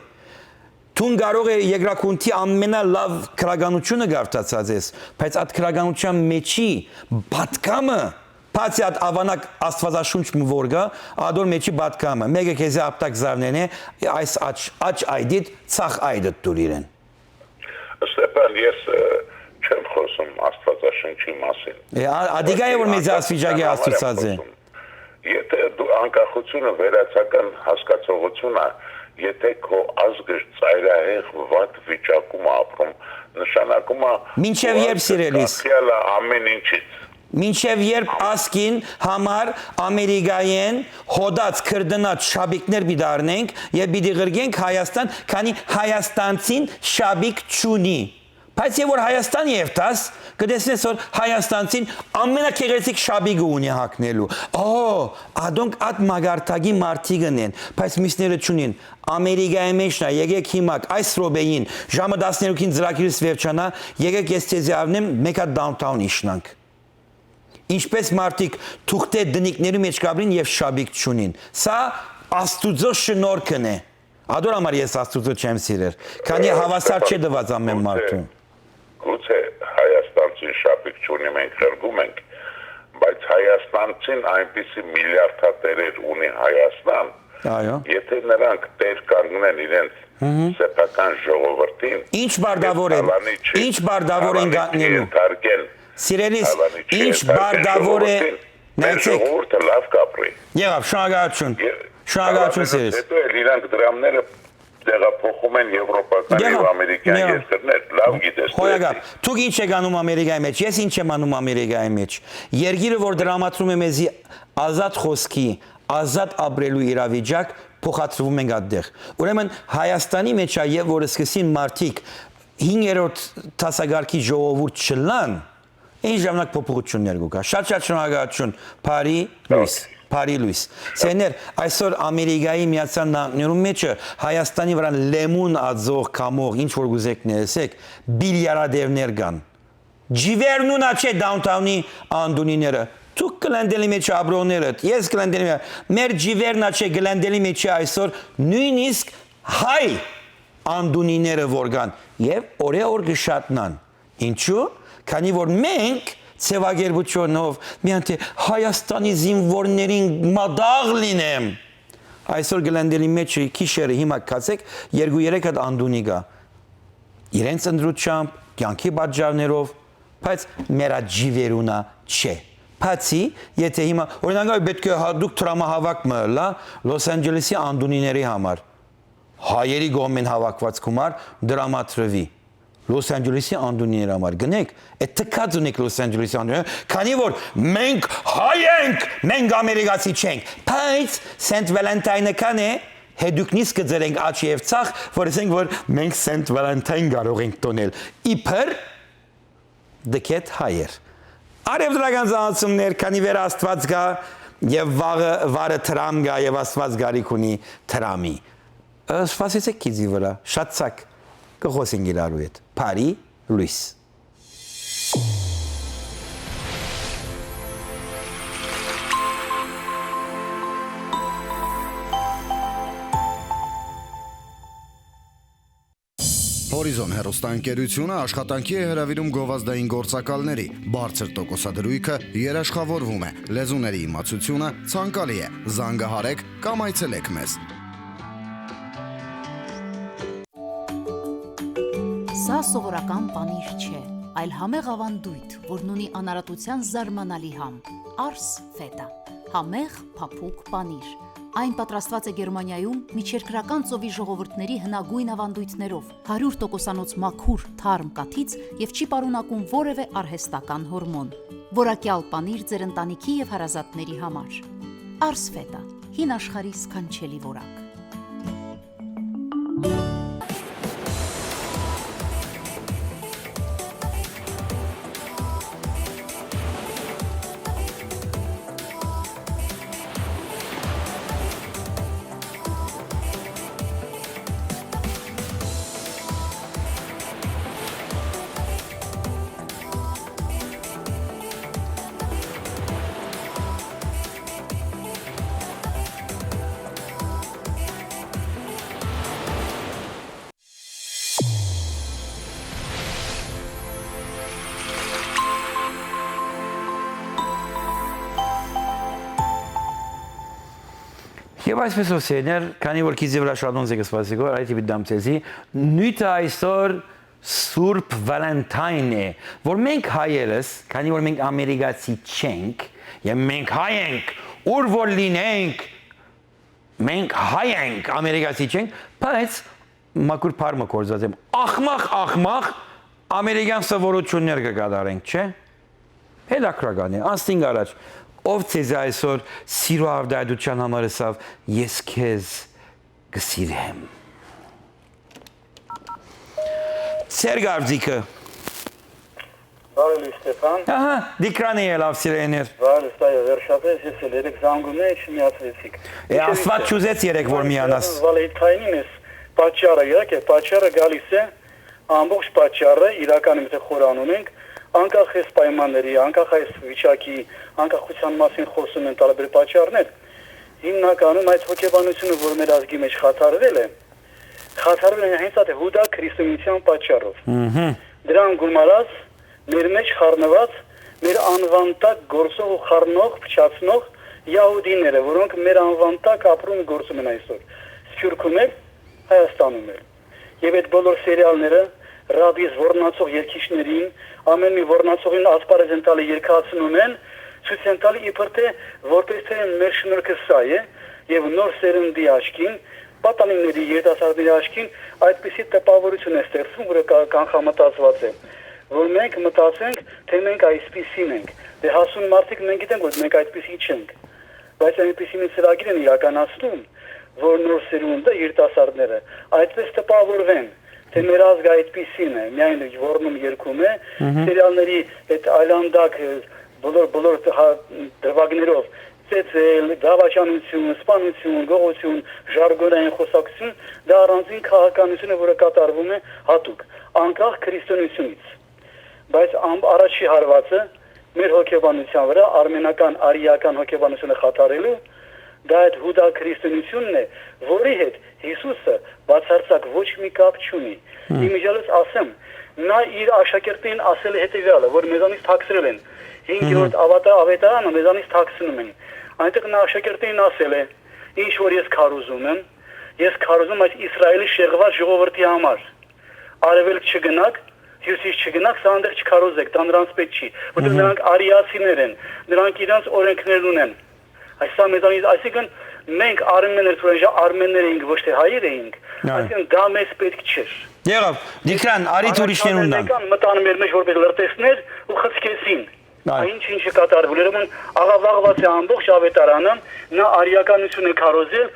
Տուն կարող է երկրակունթի ամենալավ քրագանությունը գարտացած ես, բայց այդ քրագանության մեջի բատկամը, բացի այդ ավանակ աստվածաշունչ որ գա, ադոր մեջի բատկամը, մեկը քեզի ապտակ զարնեն է, այս աչ այդիդ ցախ այդդ դուր իրեն։ Ստեփան, ես չեմ խոսում աստվածաշունչի մասին։ Ադիգա է որ մեծ աստվածաշունչի աստծած է։ Եթե դու անկախությունը վերացական հասկացողություն է, եթե քո ազգը ծայրահեղ վատ վիճակում ապրում, նշանակում է մինչև երբ սիրելիս ամեն ինչից։ Մինչև երբ ասկին համար ամերիկայեն հոդած քրդնած շաբիկներ պիտի առնենք եւ պիտի ղրգենք Հայաստան, քանի հայաստանցին շաբիկ չունի։ Բայց եւ որ Հայաստան երթաս, կտեսնես որ Հայաստանցին ամենակեղեցիկ շաբիկը ունի հակնելու։ Ադոնք այդ մագարտագի մարդիկն են, բայց միսները չունին։ Ամերիկայի մեջն է, եկեք հիմա այս ռոբեին ժամը 12-ին ծրագիրս վերջանա, եկեք ես ցեզի առնեմ մեկ հատ դաունթաուն իշնանք։ Ինչպես մարդիկ թուղթե դնիկների մեջ կաբրին եւ շաբիկ չունին։ Սա աստուծո շնորհքն է։ Ադոր համար ես աստուծո չեմ սիրեր, քանի հավասար չէ դված ամեն մարդուն։ Գուցե Հայաստանցին շաբիկ չունի, մենք խրգում ենք, բայց Հայաստանցին այնպիսի միլիարդատերեր ունի Հայաստան, Եթե նրանք տեր կանգնեն իրենց սեփական ժողովրդին, ինչ բարդավոր են գտնելու։ Սիրելիս, ինչ բարդավոր է, ժողովուրդը լավ կապրի։ Եղավ, շնորհակալություն սիրելիս։ Հետո էլ իրանք դրամները տեղափոխում են եվրոպական եւ ամերիկյան երկրներ, լավ գիտես։ Հոյագապ, դուք ինչ եք անում Ամերիկայի մեջ, ես ինչ եմ անում Ամերիկայի մեջ։ Երկիրը, որ դրամացում է մեզի ազատ խոսքի, ազատ ապրելու իրավիճակ, փոխադրվում ենք այդտեղ։ Ուրեմն Հայաստանի մեջ է եւ որ սկսին մարդիկ 5-րդ տասագարկի ժողովուրդ չլան, այն ժամանակ փոփոխություններ կգա։ Շատ շնորհակալություն, Փարի Լուիս։ Սեներ, այսօր Ամերիկայի Միացյալ Նահանգներում մեջը Հայաստանի վրա լեմուն ածող կամող, ինչ որ գուզեք ներսեք, բիլիարդերներ կան։ Ջիվերնունա չէ դաունթաունի անդունիները։ Դուք գլանդելի մեջ աբրոները, ես գլանդելի մեջ, մեր ջիվերնա չէ գլանդելի մեջ այսօր նույնիսկ հայ անդունիները որ կան եւ օրե-օր գշատնան։ Ինչու՞։ Քանի որ մենք ցեվագերբությունով միանթե Հայաստանի զինվորներին մադաղ լինեմ։ Այսօր գլանդելի մեջ քիշերը հիմա կացեք 2-3 հատ անդունի կա։ Իրենց ընդրությամբ, կյանքի պատճառներով, բայց մերա ջիվերունա չէ։ Բացի, եթե հիմա օրինակ պետք է դուք տրամահավաք մըլա Լոս Անջելեսի անդունիների համար։ Հայերի գոմեն հավաքված գումար դրամատրվի։ Լոս Անջելեսի անդունիների համար գնեք, այդ թքած ունեք Լոս Անջելեսի անդունիները, քանի որ մենք հայ ենք, մենք ամերիկացի չենք։ Բայց Սենտ Վալենտայնը կան է, հետուք նիսկ կձերենք աչ եւ ցախ, որ ասենք որ մենք Սենտ Վալենտայն կարող ենք տոնել։ Իբր դքետ հայեր։ Արևդրական զանացումներ, քանի վեր Աստված գա եւ վարը տրամ գա եւ Աստված գարիք ունի տրամի։ Սպասեցեք քիզի վրա, շատ ցակ կխոսենք իրարու հետ։ Փարի Լուիս։ Հորիզոն հեռուստաընկերությունը աշխատանքի է հրավիրում գովազդային գործակալների, բարձր տոկոսադրույքը երաշխավորվում է, լեզուների իմացությունը ցանկալի է, զանգահարեք կամ այցելեք մեզ։ Սա սովորական պանիր չէ, այլ համեղ ավանդույթ, որն ունի անարատության զարմանալի համ, Ars Feta, համեղ փափուկ պանիր։ Այն պատրաստված է Գերմանիայում միջերկրական ծովի ժողովուրդների հնագույն ավանդույթներով, 100% մաքուր թարմ կաթից եւ չի պարունակում որևէ արհեստական հորմոն։ Որակյալ պանիր ձեր ընտանիքի եւ հարազատների համար։ Ars Feta, հին աշխարհի սքանչելի որակ։ Եվ այսպես ոսեներ, քանի որ քիզի վրա շատ ոնց եք սպասիկոր, այդ իպի դամցեզի, նույթը այսօր Սուրբ Վալենտայն է, որ մենք հայերս, քանի որ մենք ամերիկացի չենք, եւ մենք հայ ենք, ուր որ լինենք, մենք հայ ենք, ամերիկացի չենք, բայց մաքուր փարմը կործած եմ, ախմախ, ամերիկյան սովորություններ կկատարենք, չէ՞։ Հետաքրական է, անստինգ առաջ, ով ցեզ այսօր սիրո արդայդության համար ասավ, ես քեզ կսիրեմ։ Ձեր գարձիկը։ Բարի Ստեփան։ Ահա, դիկրան է լավ սիրեներ։ Բարի ստայ վերջապես ես երեք զանգում էի, չմիացրեցիք։ Աստված չուզեց երեք որ միանաս։ Վալենտայնին էս պատճառը եկե, պատճառը գալիս է, ամբողջ պատճառը իրականում թե խորանում ենք, անկախ այս պայմանների, անկախ այս վիճակի, անկախության մասին խոսում են տարբեր պատճառներ, հիմնականում այդ հոգեբանությունը, որ մեր ազգի մեջ խաթարվել է հենց այդ հուդա քրիստոնեության պատճառով։ Դրան գումարած մեր մեջ խառնված մեր անվանտակ գործող ու խառնող, փչացնող յահուդիները, որոնք մեր անվան տակ ապրում գործում են այսօր, Սփյուռքում էլ, Հայաստանում էլ։ Եվ այդ բոլոր սերիալները ռաբիս ոռնացող երգիչներին, ամեն մի ոռնացողին ասպարեզ են տալի երկացնում են, ցույց են տալի իբր թե որպես թե մեր շնորհքը սա է, եւ նոր սերնդի աչքին, պատանիների երիտասարդների աչքին այդպիսի տպավորություն է ստեղծվում, որը կանխամտածված է, որ մենք մտածենք, թե մենք այսպիսին ենք։ Դե հասուն մարդիկ մենք գիտենք, որ մենք այդպիսի չենք, բայց այնպիսի մի ծրագիր են իրականացնում, որ նոր սերունդը երիտասարդները այդպես տպավորվեն, թե մեր ազգը այդպիսին է, միայն ոռնում երգում է, սերիալների այդ այլանդակ բոլոր դրվագներով ծեծել, դավաճանություն, սպանություն, գողություն, ժարգոնային խոսակցություն, դա առանձին քաղաքականություն է, որը կատարվում է հատուկ, անկախ քրիստոնեությունից։ Բայց առաջի հարվածը մեր հոգեբանության վրա արմենական արիական հոգեբանությունը խաթարելու դա այդ հուդա քրիստոնեությունն է, որի հետ Հիսուսը բացարձակ ոչ մի կապ չունի։ Իմիջիալս ասեմ, նա իր աշակերտին ասել է հետևյալը, որ մեզանից թաքցրել են 5-րդ ավետարանը մեզանից թաքցնում են։ Այնտեղ նա աշակերտին ասել է, ինչ որ ես քարոզում եմ, ես քարոզում այս Իսրայելի շեղված ժողովրդի համար։ Արևելք չգնաք, հյուսիս չգնաք, սա այնտեղ չքարոզեք, դա նրանց պետք չի, որտեղ նրանք արիացիներ են, նրանք իրենց օրենքներ ունեն։ Այսա մեզանից, այսինքն մենք արմեններ էինք, ոչ թե հայեր էինք, այսինքն դա մեզ պետք չէր։ Եղավ, Դիկրան, արիթ ուրիշներ ուննան։ Մտան մեր մեջ որպես լրտեսներ ու խցկեցին։ Ինչ կատարվում, ուրեմն աղավաղված է ամբողջ ավետարանը, նա արիականություն է քարոզել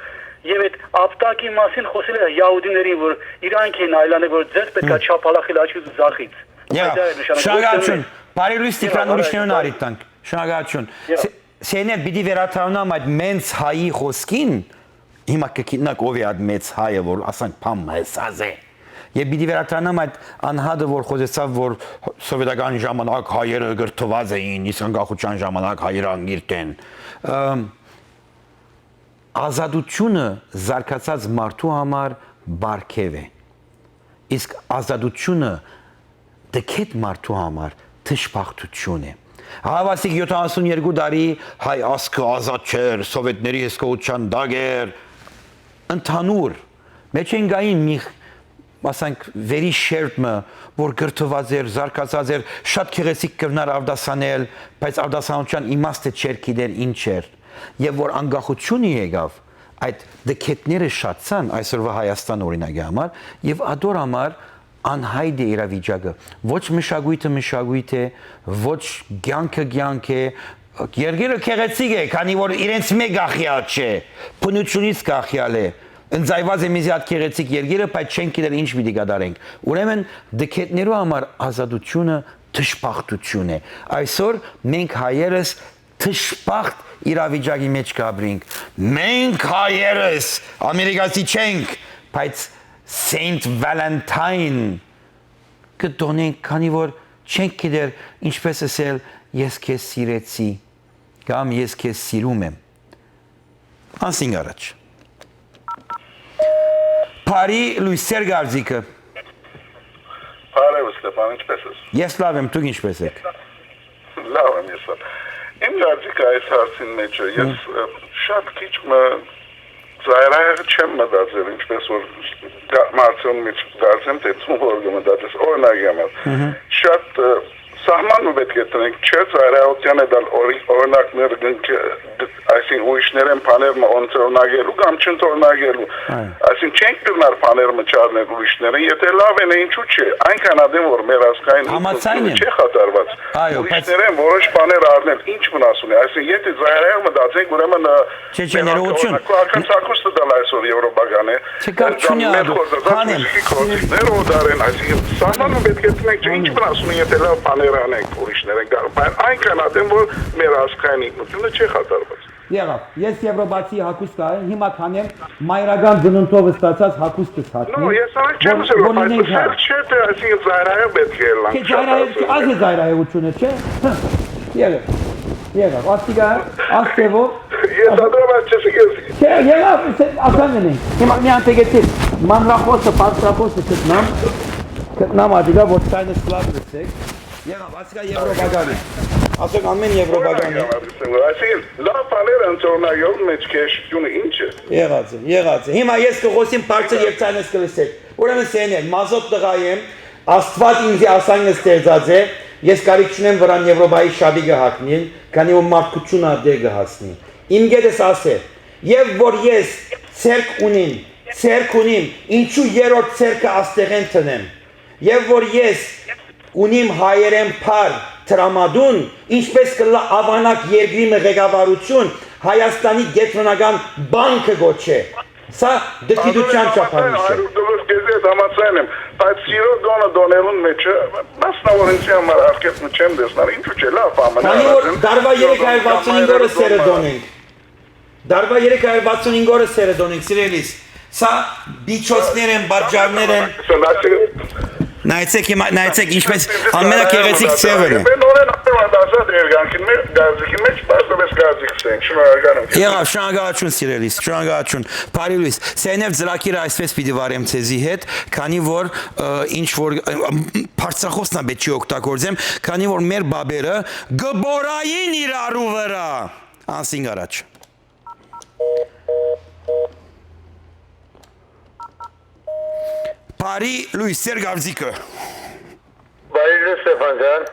եւ այդ ապտակի մասին խոսել է յահուդիներին, որ իրանք են այլանել, որ ձեզ պետքա չափալախել աչքից ու ձախից։ Շնորհակալություն։ Բարի լույս Տիկրան ուրիշներուն արիթ տանք։ Շնորհակալություն։ Սեներ պիտի վերաթարնամ այդ մենց հայի խոսքին, հիմա կգիտնակ ով է այդ մեծ հայը, որ ասանք փամ հեսած է։ Եվ պիտի վերաթարնամ այդ անհատը, որ խոսեցավ, որ սովետական ժամանակ հայերը գրթված էին, իսկ անկախության ժամանակ հայերը անգիրտ են։ Ազատությունը զարգացած մարդու համար բարգև է։ Իսկ ազատությունը դքետ մարդու համար թշփախտություն է։ Հավասիկ 72 տարի հայ ազգը ազատ չէր, սովետների հսկողության դագ էր, ընդհանուր, մեջ են գային մի ասենք վերի շերտը, որ գրթված էր, զարգացած էր, շատ քեղեցիկ կրնար արդասանել, բայց արդասանության իմաստը չէր գիտեր ինչ էր, եւ որ անկախությունը եկավ, այդ դքետները շատցան այսօրվա Հայաստան օրինակի համար, եւ ադոր համար անհայտ է իրավիճակը, ոչ մշակույթը է, ոչ կյանքը է, երկիրը քեղեցիկ է, քանի որ իրենց մեկ գախյալ չէ, բնությունից գախյալ է, ընձայված է միզի հատ քեղեցիկ երկիրը, բայց չենք գիտեր ինչ պիտի կատարենք։ Ուրեմն դքետներու համար ազատությունը թշփախտություն է։ Այսօր մենք հայերս թշփախտ իրավիճակի մեջ կապրենք։ Մենք հայերս ամերիկացի չենք, բայց Saint Valentine կդոնենք, քանի որ չենք գիտեր ինչպես ասել ես քեզ սիրեցի կամ ես քեզ սիրում եմ։ Անսին առաջ։ Բարի լույս Սերգարձիկը։ Բարև Ստեփան, ինչպես ես։ Ես լավ եմ, դուք ինչպես եք։ Լավ եմ ես։ Իմ լոջիկա այս հարցին մեջ է։ Ես շատ քիչ ծայրահեղ չեմ մտածել, ինչպես որ մարդուն մեջ դարձեմ, թե ծուղոր գմտածես, օրինակ եմ, շատ սահմանը պետք է տնենք, չէ ծայրահեղության է դալ օրինակներ այսին ուրիշներեն պաներմը օնցորնագելու կամ չընթորնագելու, այսին չենք կրնար պաներմը չարներ ուրիշները, եթե լավ են ինչու չէ, այնքան ադեմ, որ մեր ասկային չէ խատարված, ուրիշներեն որոշ պաներ արնել, ինչ վնաս ունի, այսին եթե ծայրահեղ մտածենք, ուրեմն ակնցակուստը դալ այսօր եվրոպական է, սահմանը պետք է տնենք, ինչ վնաս ունի, եթե լավ պաներ անենք ուրիշներեն, այնքան ադեմ, որ մեր ասկային ինքնությունը չէ խատարված։ Եղավ, ես եվրոպացի հագուստ կայեմ, հիմա կանեմ մայրական գնունթով ստացած հագուստս հագնեմ։ No, ես արեք չեմ սերով, այս չէ, թե այսինքն ծայրահեղ պետք է լանք շատ ասել։ Ծայրահեղությունը, չէ։ Եղավ, աստիգա, աստևով։ Ես ադրավաց չես եկես։ Չէ, եղավ, ասան ենք։ Հիմա մի անտեգեցիլ, մանրախոսը, պարսրախոսը կտնամ ադիգա, որ ծայնը սլավ լսեք։ Եղավ, աստիգա եվրոպական է։ ասեք ամեն եվրոպականի։ Այսինքն լավ բաներ ընտրոնայով մեջ քեշությունը ինչ է։ Եղած է։ Հիմա ես կխոսեմ բարձր եւ ցանես կլսեք։ Ուրեմն սեներ, մազոտ տղա եմ, Աստված ինձ ասանգը ստեղծած է, ես կարիք չունեմ վրան Եվրոպայի շաբի գահակնին, քանի որ մարդկությունը դեր գահասնի։ Իմ գետս ասե, եւ որ ես ցերկ ունիմ, ինչու երրորդ ցերկը աստեղեն տնեմ։ Եվ որ ես ունիմ հայերեն փար տրամադուն, ինչպես կլա ավանակ երկրի ղեկավարություն Հայաստանի գետրոնական բանկը գոչե։ Սա դեպքիդության չափանիշ է։ $100 գեզես համացան եմ, բայց սիրո դոնը դոներուն մեջը մասնավոր ինձ համար արկետնը չեմ դեսնար, ինչու չէ, լավ ամենը։ Քանի որ դարվա 365 օրը սերը դոնենք։ Դարվա 365 օրը սերը դոնենք, սիրելիս։ Սա բիչոցներ են, բաժարներ են։ Նայեցեք ինչպես ամենակեղեցիկ ծևերը։ Եղավ, շնորհակալություն սիրելիս, շնորհակալություն։ Բարի լույս։ Սեներվ ծրագիրը այսպես պիտի վարեմ ցեզի հետ, քանի որ ինչ որ բարձրախոսնա պետք է օգտագործեմ, քանի որ մեր բաբերը գբորային իրարու վրա։ Անսին առաջ։ Բարի լույս, ծեր գարձիկը։ Բարի լույս Ստեփան ջան։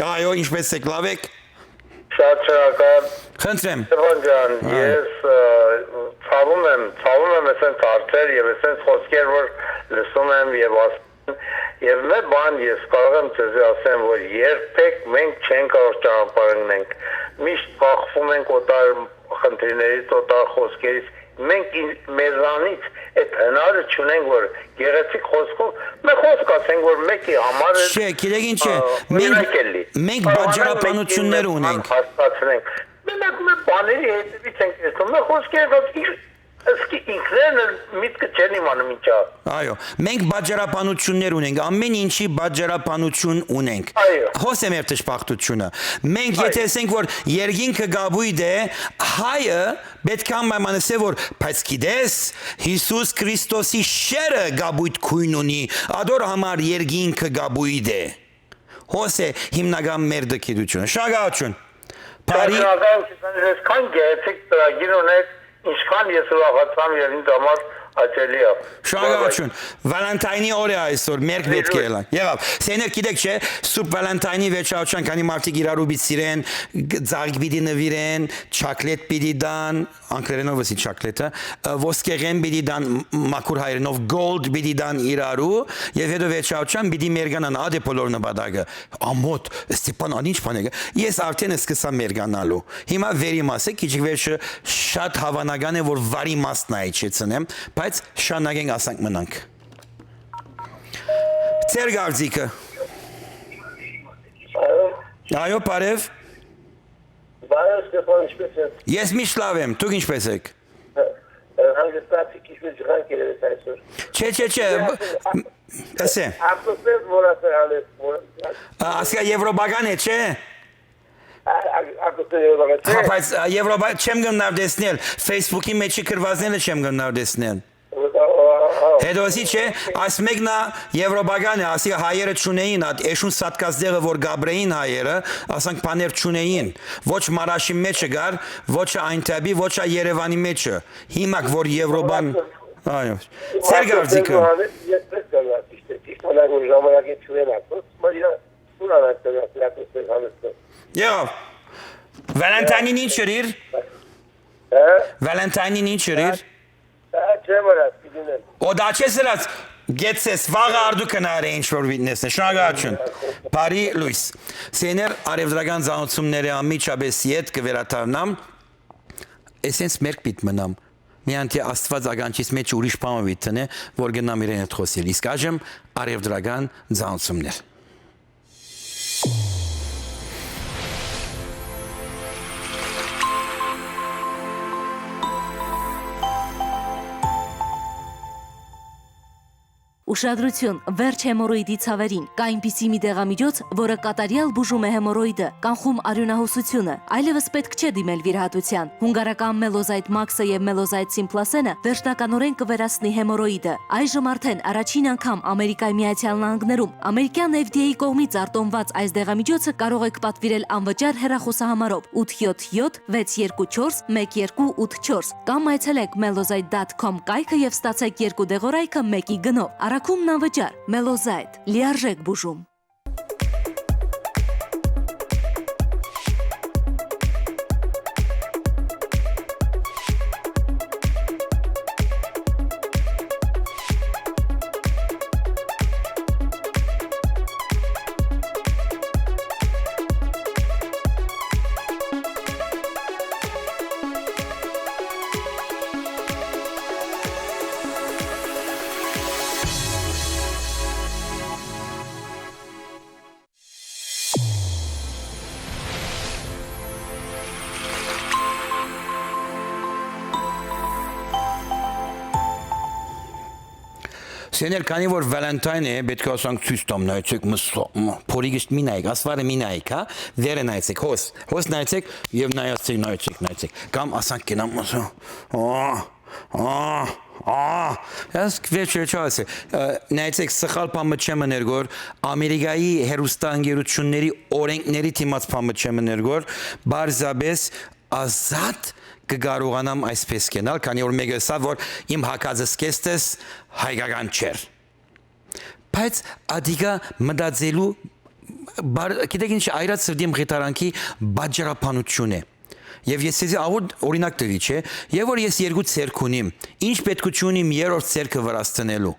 Այո, ինչպես եք, լավ եք։ Շատ շնորհակալ։ Խնդրեմ։ Ստեփան ջան, ես ցավում եմ այսպես հարցեր եւ այսպես խոսքեր, որ լսում եմ եւ ասում եւ մի բան ես կարող եմ ձեզ ասեմ, որ երբեք մենք չենք կարող ճանապարհենք։ Միշտ կախվում ենք օտար խնդիրներից, օտար խոսքերից։ Մենք մեզանից այդ հնարը չունենք, որ գեղեցիկ խոսքով մենք խոսք ասենք, որ մեկի համար Չէ, գիտեք ինչ է, մենք բաժարապանություններ ունենք։ Հասկացնենք։ Մենք բաների հետևից ենք տեսնում, մենք խոսքերը Ըսկի ինքներն միտքը չեն իմանում ինչա։ Այո, մենք բաժարապանություններ ունենք, ամեն ինչի բաժարապանություն ունենք։ Հոսեմ մեր տշպախտությունը։ Մենք եթե ասենք, որ երկինքը գաբույտ է, հայը պետք է պայմանեսե, որ բայց գիտես, Հիսուս Քրիստոսի շերը գաբույտ քույն ունի, ադոր համար երկինքը գաբույտ է։ Հոսե հիմնական մեր դկիդությունը։ Շնորհակալություն։ Բարի Քան գեղեցիկ ծրագիր ունեք Ինչքան ես ուրախացամ եւ ինձ համար հաճելի է։ Շնորհակալություն։ Վալենտայնի օրը այսօր մերկ պետք է ելա։ Եղավ։ Սեներ գիտեք չէ, Սուրբ Վալենտայնի վերջացան, քանի մարդիկ իրարու պիտի սիրեն, ձագ պիտի նվիրեն, չոկոլադ պիտի դան, անգլերենով էսի չոկոլատը, ոսկեղեն պիտի դան, մաքուր հայերենով gold պիտի դան իրարու, եւ հետո վերջացան պիտի մերգանան ադե բոլոր նպատակը։ Ամոթ, Ստեփան, ինչ բան է։ Ես արդեն սկսա մերգանալու։ Հիմա վերի մասը քիչ վերջը շատ հավանական է, որ վարի մասն է իջեցնեմ, բայց շանագենք ասանք մնանք։ Ծեր գարձիկը։ Այո, բարև։ Բարև Ստեփան, ինչպես եք։ Ես միշտ լավ եմ, դուք ինչպես եք։ Հանգստացիք ինչպես ջղանք երևես այսօր։ Չէ։ Ասե։ Ավտոստեփ որասեր անես։ Ասկա եվրոպական է, չէ։ Ավտոստեփ Հա, բայց Եվրոպա չեմ գնալ դեսնել, Facebook-ի մեջի գրվածները չեմ գնալ դեսնել։ Հետո ասի չէ, այս մեկնա եվրոպական է, ասի հայերը չունեին, էշուն սատկազդեղը, որ գաբրեին հայերը, ասանք բաներ չունեին, ոչ Մարաշի մեջը գար, ոչ այնտաբի, ոչ Երևանի մեջը, հիմակ, որ Եվրոպան, այո, ծեր գարձիկը։ Եղավ, Վալենտայնին ինչ երիր։ Վալենտայնին ինչ երիր։ Օդա չես երած, գեցես, վաղը արդու կնար է ինչ-որ վիտնեսն է, շնորհակալություն։ Բարի լույս։ Սեներ արևդրական ծանոթությունների ամիջապես ետ կվերաթարնամ, էսենց մերկ պիտ մնամ։ Միան թե Աստված ագանչից մեջ ուրիշ բան վիտնե, որ գնամ իրեն հետ խոսել։ Իսկ այժմ արևդրական ծանոթություններ։ Ուշադրություն, վերջ հեմորոիդի ցավերին։ Կա այնպիսի մի դեղամիջոց, որը կատարյալ բուժում է հեմորոիդը, կանխում արյունահոսությունը։ Այլևս պետք չէ դիմել վիրահատության։ Հունգարական Մելոզայթ Մաքսը եւ Մելոզայթ Սիմպլասենը վերջնականորեն կվերացնի հեմորոիդը։ Այժմ արդեն առաջին անգամ Ամերիկայի Միացյալ Նահանգներում ամերիկյան FDA-ի կողմից արտոնված այս դեղամիջոցը կարող եք պատվիրել անվճար հեռախոսահամարով 877 624 1284 կամ այցելեք melozite.com կայքը եւ ստացեք 2 դեղորայքը 1-ի գնով։ Արաքումն անվճար, Մելոզայթ, լիարժեք բուժում։ Սեներ քանի որ Վալենտայն է, պետք է ասանք ցույց տամ, նայեցեք փորիգիշտ մի նայեք, ասվարը մի նայեք, հա, դերը նայեցեք, հոս նայեցեք եւ նայեցեք, կամ ասանք կենամ, Ես վերջերս նայեցեք սխալ բամը չեմ ներգոր Ամերիկայի հերոստանգերությունների օրենքների թիմած բամը չեմ ներգոր բարձաբես ազատ կգարողանամ այսպես կենալ, քանի որ մեկը սա որ իմ հակածս կեստես հայկական չէր։ Բայց ադիգա մտածելու գիտեք ինչ այրած սրդիմ ղետարանքի բաժարապանություն է։ Եվ ես ցեզի օրինակ տվի չէ, եւ որ ես երկու ցերկ ունիմ, ինչ պետքություն ունիմ երրորդ ցերկը վրաստանելու։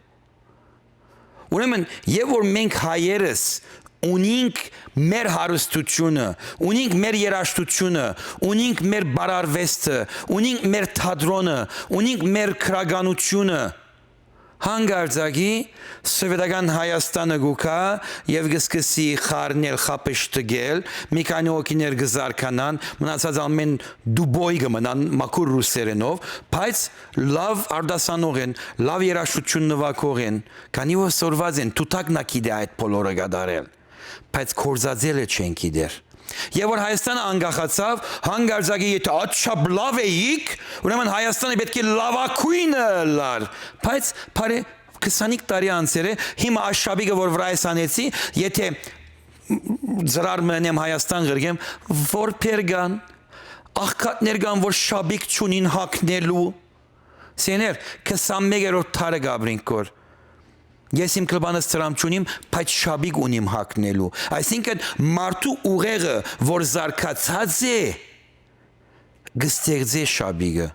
Ուրեմն եւ որ մենք հայերս ունենք մեր հարստությունը, ունենք մեր երաժշտությունը, ունենք մեր բարարվեստը, ունենք մեր թատրոնը, ունենք մեր քրագանությունը, հանգարձակի սովետական Հայաստանը գուքա եւ գսկսի խառնել խապեշ տգել, մի քանի օկիներ գզարկանան, մնացած ամեն դուբոյ գմնան մաքուր ռուսերենով, բայց լավ արդասանող են, լավ երաժշտություն նվագող են, քանի որ սորված են, տուտակնա գիտե այդ բոլորը գդարել, բայց կորզածելը չեն գիտեր։ Եվ որ Հայաստանը անգախացավ, հանգարձակի եթե աչապ լավ էիք, ուրեմն Հայաստանը պետք է լավակույնը լար, բայց բարե 25 տարի անցել է, հիմա աշաբիկը որ վրա ես անեցի, եթե ծրար մնեմ Հայաստան գրգեմ, որ պերգան, աղքատներ կան, որ շաբիկ չունին հակնելու, սեներ 21-րդ տարը գաբրինք կոր, ես իմ կլբանս ծրամ չունիմ, բայց շաբիկ ունիմ հակնելու, այսինքն մարդու ուղեղը, որ զարկացած է, գստեղծե շաբիկը,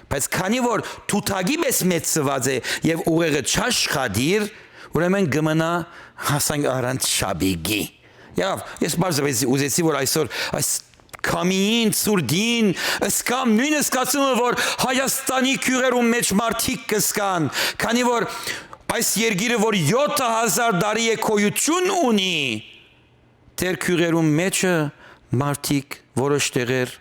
բայց քանի որ թութագի մեծ ծված է եւ ուղեղը չաշխատիր, ուրեմն գմնա հասանք առանց շաբիկի։ Եվ ես բարձրապես ուզեցի որ այսօր այս Կամին, ծուրդին, ըսկամ նույն ըսկացումը, որ Հայաստանի քյուրերում մեջ մարդիկ կսկան, քանի որ այս երգիրը, որ 7000 տարի է կոյություն ունի, դեր քյուրերում մեջը մարդիկ որոշ տեղեր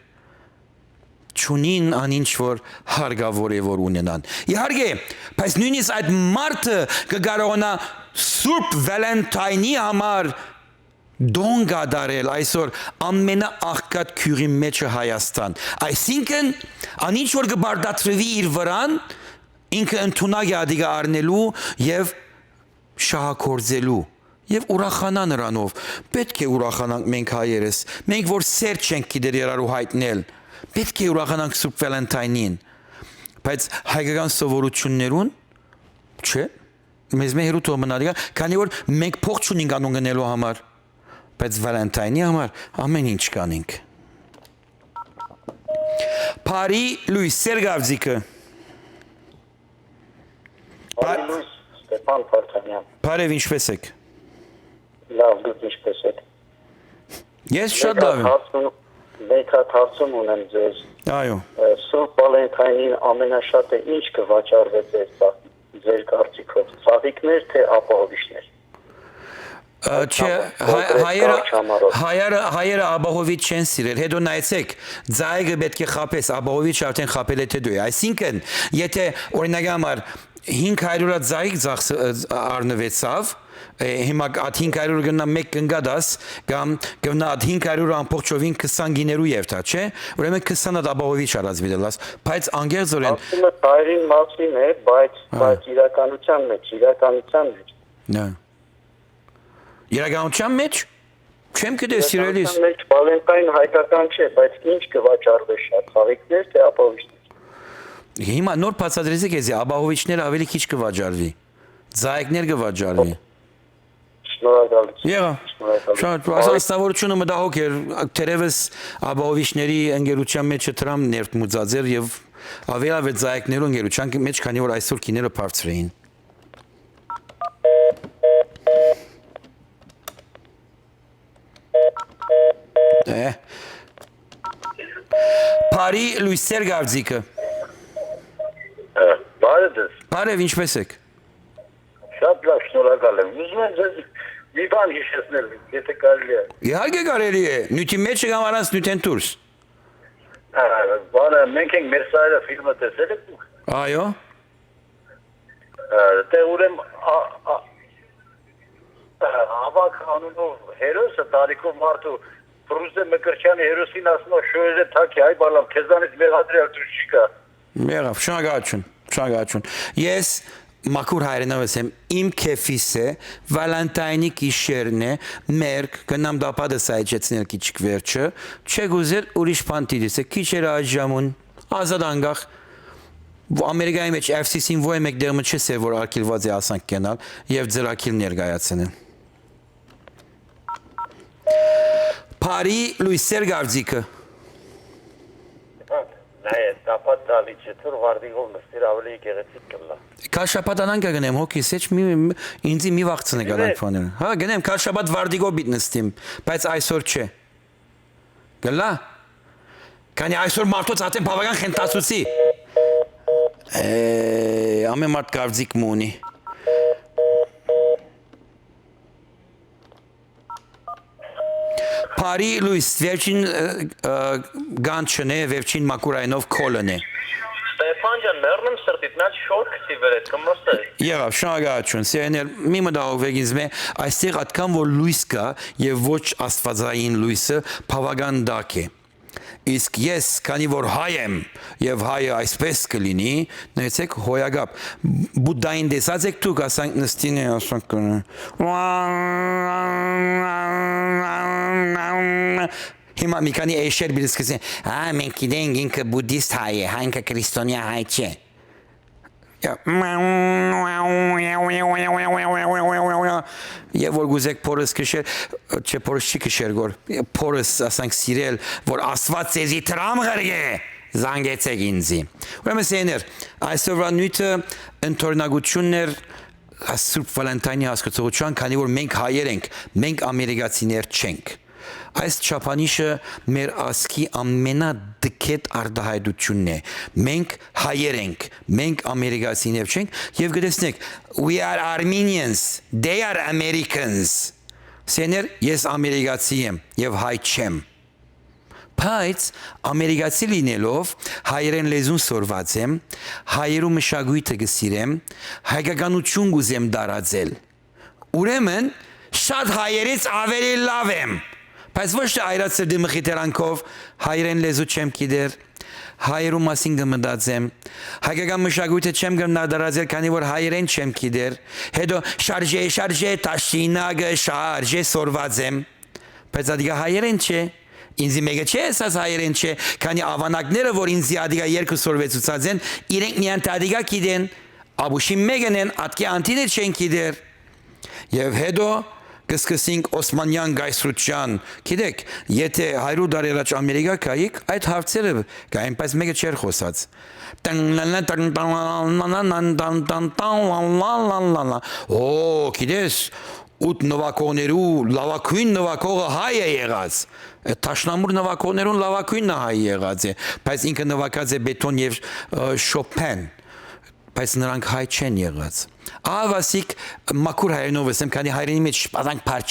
չունին անինչ որ հարգավոր է որ ունենան։ Իհարկե, բայց նույնիսկ այդ մարդը կկարողանա Սուրբ Վալենտայնի համար դոն գադարել այսօր ամենաաղքատ քյուրի մեջը Հայաստան։ Այսինքն, անինչ որ կբարդացվի իր վրան, ինքը ընդունակ է ադիգա առնելու եւ շահագործելու եւ ուրախանա նրանով։ Պետք է ուրախանանք մենք հայերս, մենք որ սեր չենք գիտեր երարու հայտնել, պետք է ուրախանանք Սուրբ Վալենտայնին, բայց հայկական սովորություններուն չէ, մեզ հերուտ մնալիգա, քանի որ մենք փող չունենք անուն գնելու համար, բայց Վալենտայնի համար ամեն ինչ կանենք։ Փարի Լուիս Սերգավձիկը Բարի լույս, Ստեփան Փարթանյան։ Բարև, ինչպես եք։ Լավ, դուք ինչպես եք։ Ես շատ լավ եմ։ Մեկ հատ հարցում ունեմ ձեզ։ Այո։ Սուրբ Վալենտայնին ամենաշատը ինչ կվաճառվի ձեր կարծիքով, ծաղիկներ թե ապահովիչներ։ Չէ, հայերը ապահովիչ չեն սիրել, հետո նայեցեք, ձայգը պետք է խապես, ապահովիչ արդեն խապել է թե դու է, այսինքն, եթե օրինակ համար 500-ը ձայիկ առնվեցավ, հիմա այդ 500 գնա 1 կնգադաս կամ գնա այդ 500 ամբողջովին 20 գիներու երթա, չէ? Ուրեմն 20-ը ապահովիչ արած վիդելաս, բայց անգերձորեն ասումը հայրին մասին է, բայց իրականության մեջ։ Նա։ Իրականության մեջ չեմ գիտես սիրելիս։ Մեջ Վալենտայն հայկական չէ, բայց ինչ կվաճառվի շատ խաղիկներ թե ապահովիչներ։ Հիմա նոր բացատրեցի քեզ, ապահովիչները ավելի քիչ կվաճառվի։ Ձայիկներ կվաճառվի։ Շնորհակալություն։ Շատ ասանստավորությունը մտահոգ էր, թերևս ապահովիչների ընկերության մեջ դրամ ներմուծածեր եւ ավելավե ձայիկներու ընկերության մեջ, քանի որ այսօր քիները բարձր էին։ Բարի Լույսեր Գավձիկը։ Բարեդես։ Բարև, ինչպես եք։ Շատ լավ, շնորհակալ եմ։ Ուզում եմ ձեզ մի բան հիշեցնել, եթե կարելի է։ Իհարկե կարելի է, նյութի մեջ կամ առանց նյութեն դուրս։ Բանը մենք ենք մեր սայրը ֆիլմը տեսել եք։ Այո։ Դե ուրեմ ավակ անունով հերոսը տարիքով մարդու Պրուզե Մկրչյանի հերոսին ասում է շոյերը թակի, այ բալամ, քեզանից մեղադրյալ դուրս չկա։ Մեղավ, շնորհակալություն։ Ես մաքուր հայրենովս եմ, իմ քեֆիս է, Վալենտայնի գիշերն է, մերկ, գնամ դապադը սայջեցնել քիչ վերջը, չեք ուզել ուրիշ բան դիտես, քիչ էր այժմուն, ազատ անգախ, Ամերիկայի մեջ FCC-ին ոյ մեկ դերմը չես է, որ արկիլված է ասանք կենալ և ձրակիլ ներգայացնել։ Բարի Լույսեր Գավձիկը։ Նայ, դապատ դալի չեթոր վարդիգով նստիր ավելի գեղեցիկ կլա։ Կաշապատանան կգնեմ, հոգիս էչ ինձի մի վաղցն է գալանք վաները։ Հա, գնեմ, կաշապատ վարդիգով բիտ նստիմ, բայց այսօր չէ։ Գլա։ Կանի այսօր մարդոց ատեմ բավական խենտացուցի։ Ամեն մարդ Գավձիկ մունի։ Բարի Լույս, վերջին գանչն է, վերջին մակուրայնով կոլն է։ Ստեփան ջան, մեռնեմ սրտիդ, նա շոկ քսի վերետ կմրսե։ Եղավ, շնորհակալություն։ Սիրեներ, մի մտահոգ եկինց մե, այստեղ այդքան որ լույս կա եւ ոչ աստվածային լույսը բավական դակ է։ Իսկ ես, քանի որ հայ եմ եւ հայը այսպես կլինի, նայեցեք հոյագապ։ Բուդդային դեսած եք դուք, ասանք նստին է ասանք Հիմա մի քանի էշեր բիլսկսին, մենք գիտենք ինքը բուդդիստ հայ է, ինքը քրիստոնյա հայ չէ։ Եվ որ գուզեք փորս կշեր, չէ փորս չի կշեր գոր, փորս ասանք սիրել, որ աստված ձեզի տրամ ղրգե, զանգեցեք ինձի։ Ուրեմն սեներ, այսօրվա նույթը ընթորնագությունն էր Սուրբ Վալենտայնի հասկացողության, քանի որ մենք հայեր ենք, մենք ամերիկացիներ չենք։ Այս չափանիշը մեր ասքի ամենադքետ արտահայտությունն է։ Մենք հայեր ենք, մենք ամերիկացիներ չենք եւ գտեսնեք, we are Armenians, they are Americans։ Սեներ, ես ամերիկացի եմ եւ հայ չեմ։ Բայց ամերիկացի լինելով հայերեն լեզուն սորված եմ, հայերու մշակույթը գսիրեմ, հայկականություն գուզեմ դարածել։ Ուրեմն շատ հայերից ավելի լավ եմ։ Բայց ոչ թե այրացել դիմխիտերանքով հայերեն լեզու չեմ գիտեր, հայերու մասին կմտածեմ, հայկական մշակույթը չեմ գնահատել, քանի որ հայերեն չեմ գիտեր, հետո շարժե, տաշինագը շարժե սորված եմ, բայց ադիգա հայերեն չէ, ինձի մեկը չէ, ասած հայերեն չէ, քանի ավանակները, որ ինձի ադիգա երկու սորվեցուցած են, իրենք միան տադիգա գիտեն, աբուշի մեկն են, ատկի անտինը չեն գիտեր, եւ հետո կսկսենք Օսմանյան գայսրության, գիտեք, եթե 100 տարի առաջ Ամերիկա կայիք, այդ հարցերը կային, բայց մեկը չէր խոսած։ Օ, գիտես, ութ նվակողներու լավակույն նվակողը հայ է եղած։ Տաշնամուր նվակողներուն լավակույնը հայ եղած է, բայց ինքը նվակած է բետոն եւ Շոպեն, բայց նրանք հայ չեն եղած։ Ավասիկ մաքուր հայերենով եմ, քանի հայերենի մեջ շպատանք փար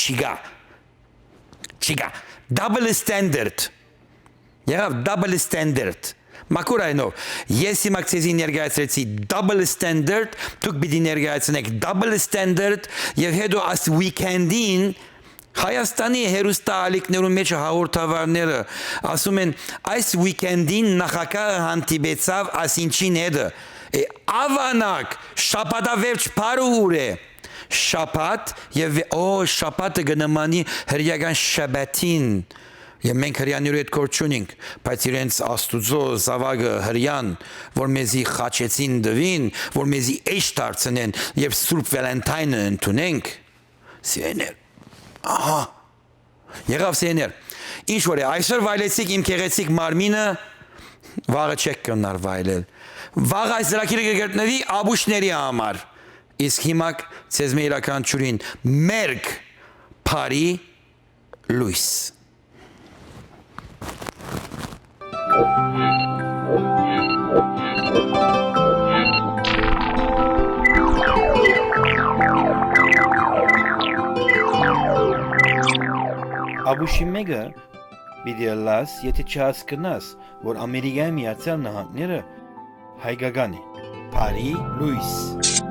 չգա։ Double standard։ Եղավ double standard։ Մակուր այնով, ես հիմա քեզի ներկայացրեցի double standard, դուք պիտի ներկայացնեք double standard եւ հետո as weekend-ին Հայաստանի հերոստալիկներու մեջ հաղորդավարները ասում են այս weekend-ին նախագահը հանդիպեցավ ասինչին հետը ավանակ շաբաթավերջ բարուր է շաբաթ եւ շաբաթը գնամանի հրյական շաբաթին եւ մենք հрьяաներու հետ կորչ ունենք բայց իրենց աստուծո զավակը հрьяան որ մեզի խաչեցին դվին որ մեզի էջ դարձնեն եւ Սուրբ Վալենտայնը ընդունենք սեներ ահա եղավ սեներ ինչ որ է այսօր վայելեցիք իմ քեղեցիկ մարմինը վաղը չեք կնար վայելել վաղ այս դրակիրը կգտնվի աբուշների համար իսկ հիմա ցեզ մեր իրական ճուրին մերկ բարի լույս Աբուշի մեկը պիտի լաս, եթե չհասկնաս, որ Ամերիկայի Միացյալ Նահանգները հայկական է։ Բարի լույս։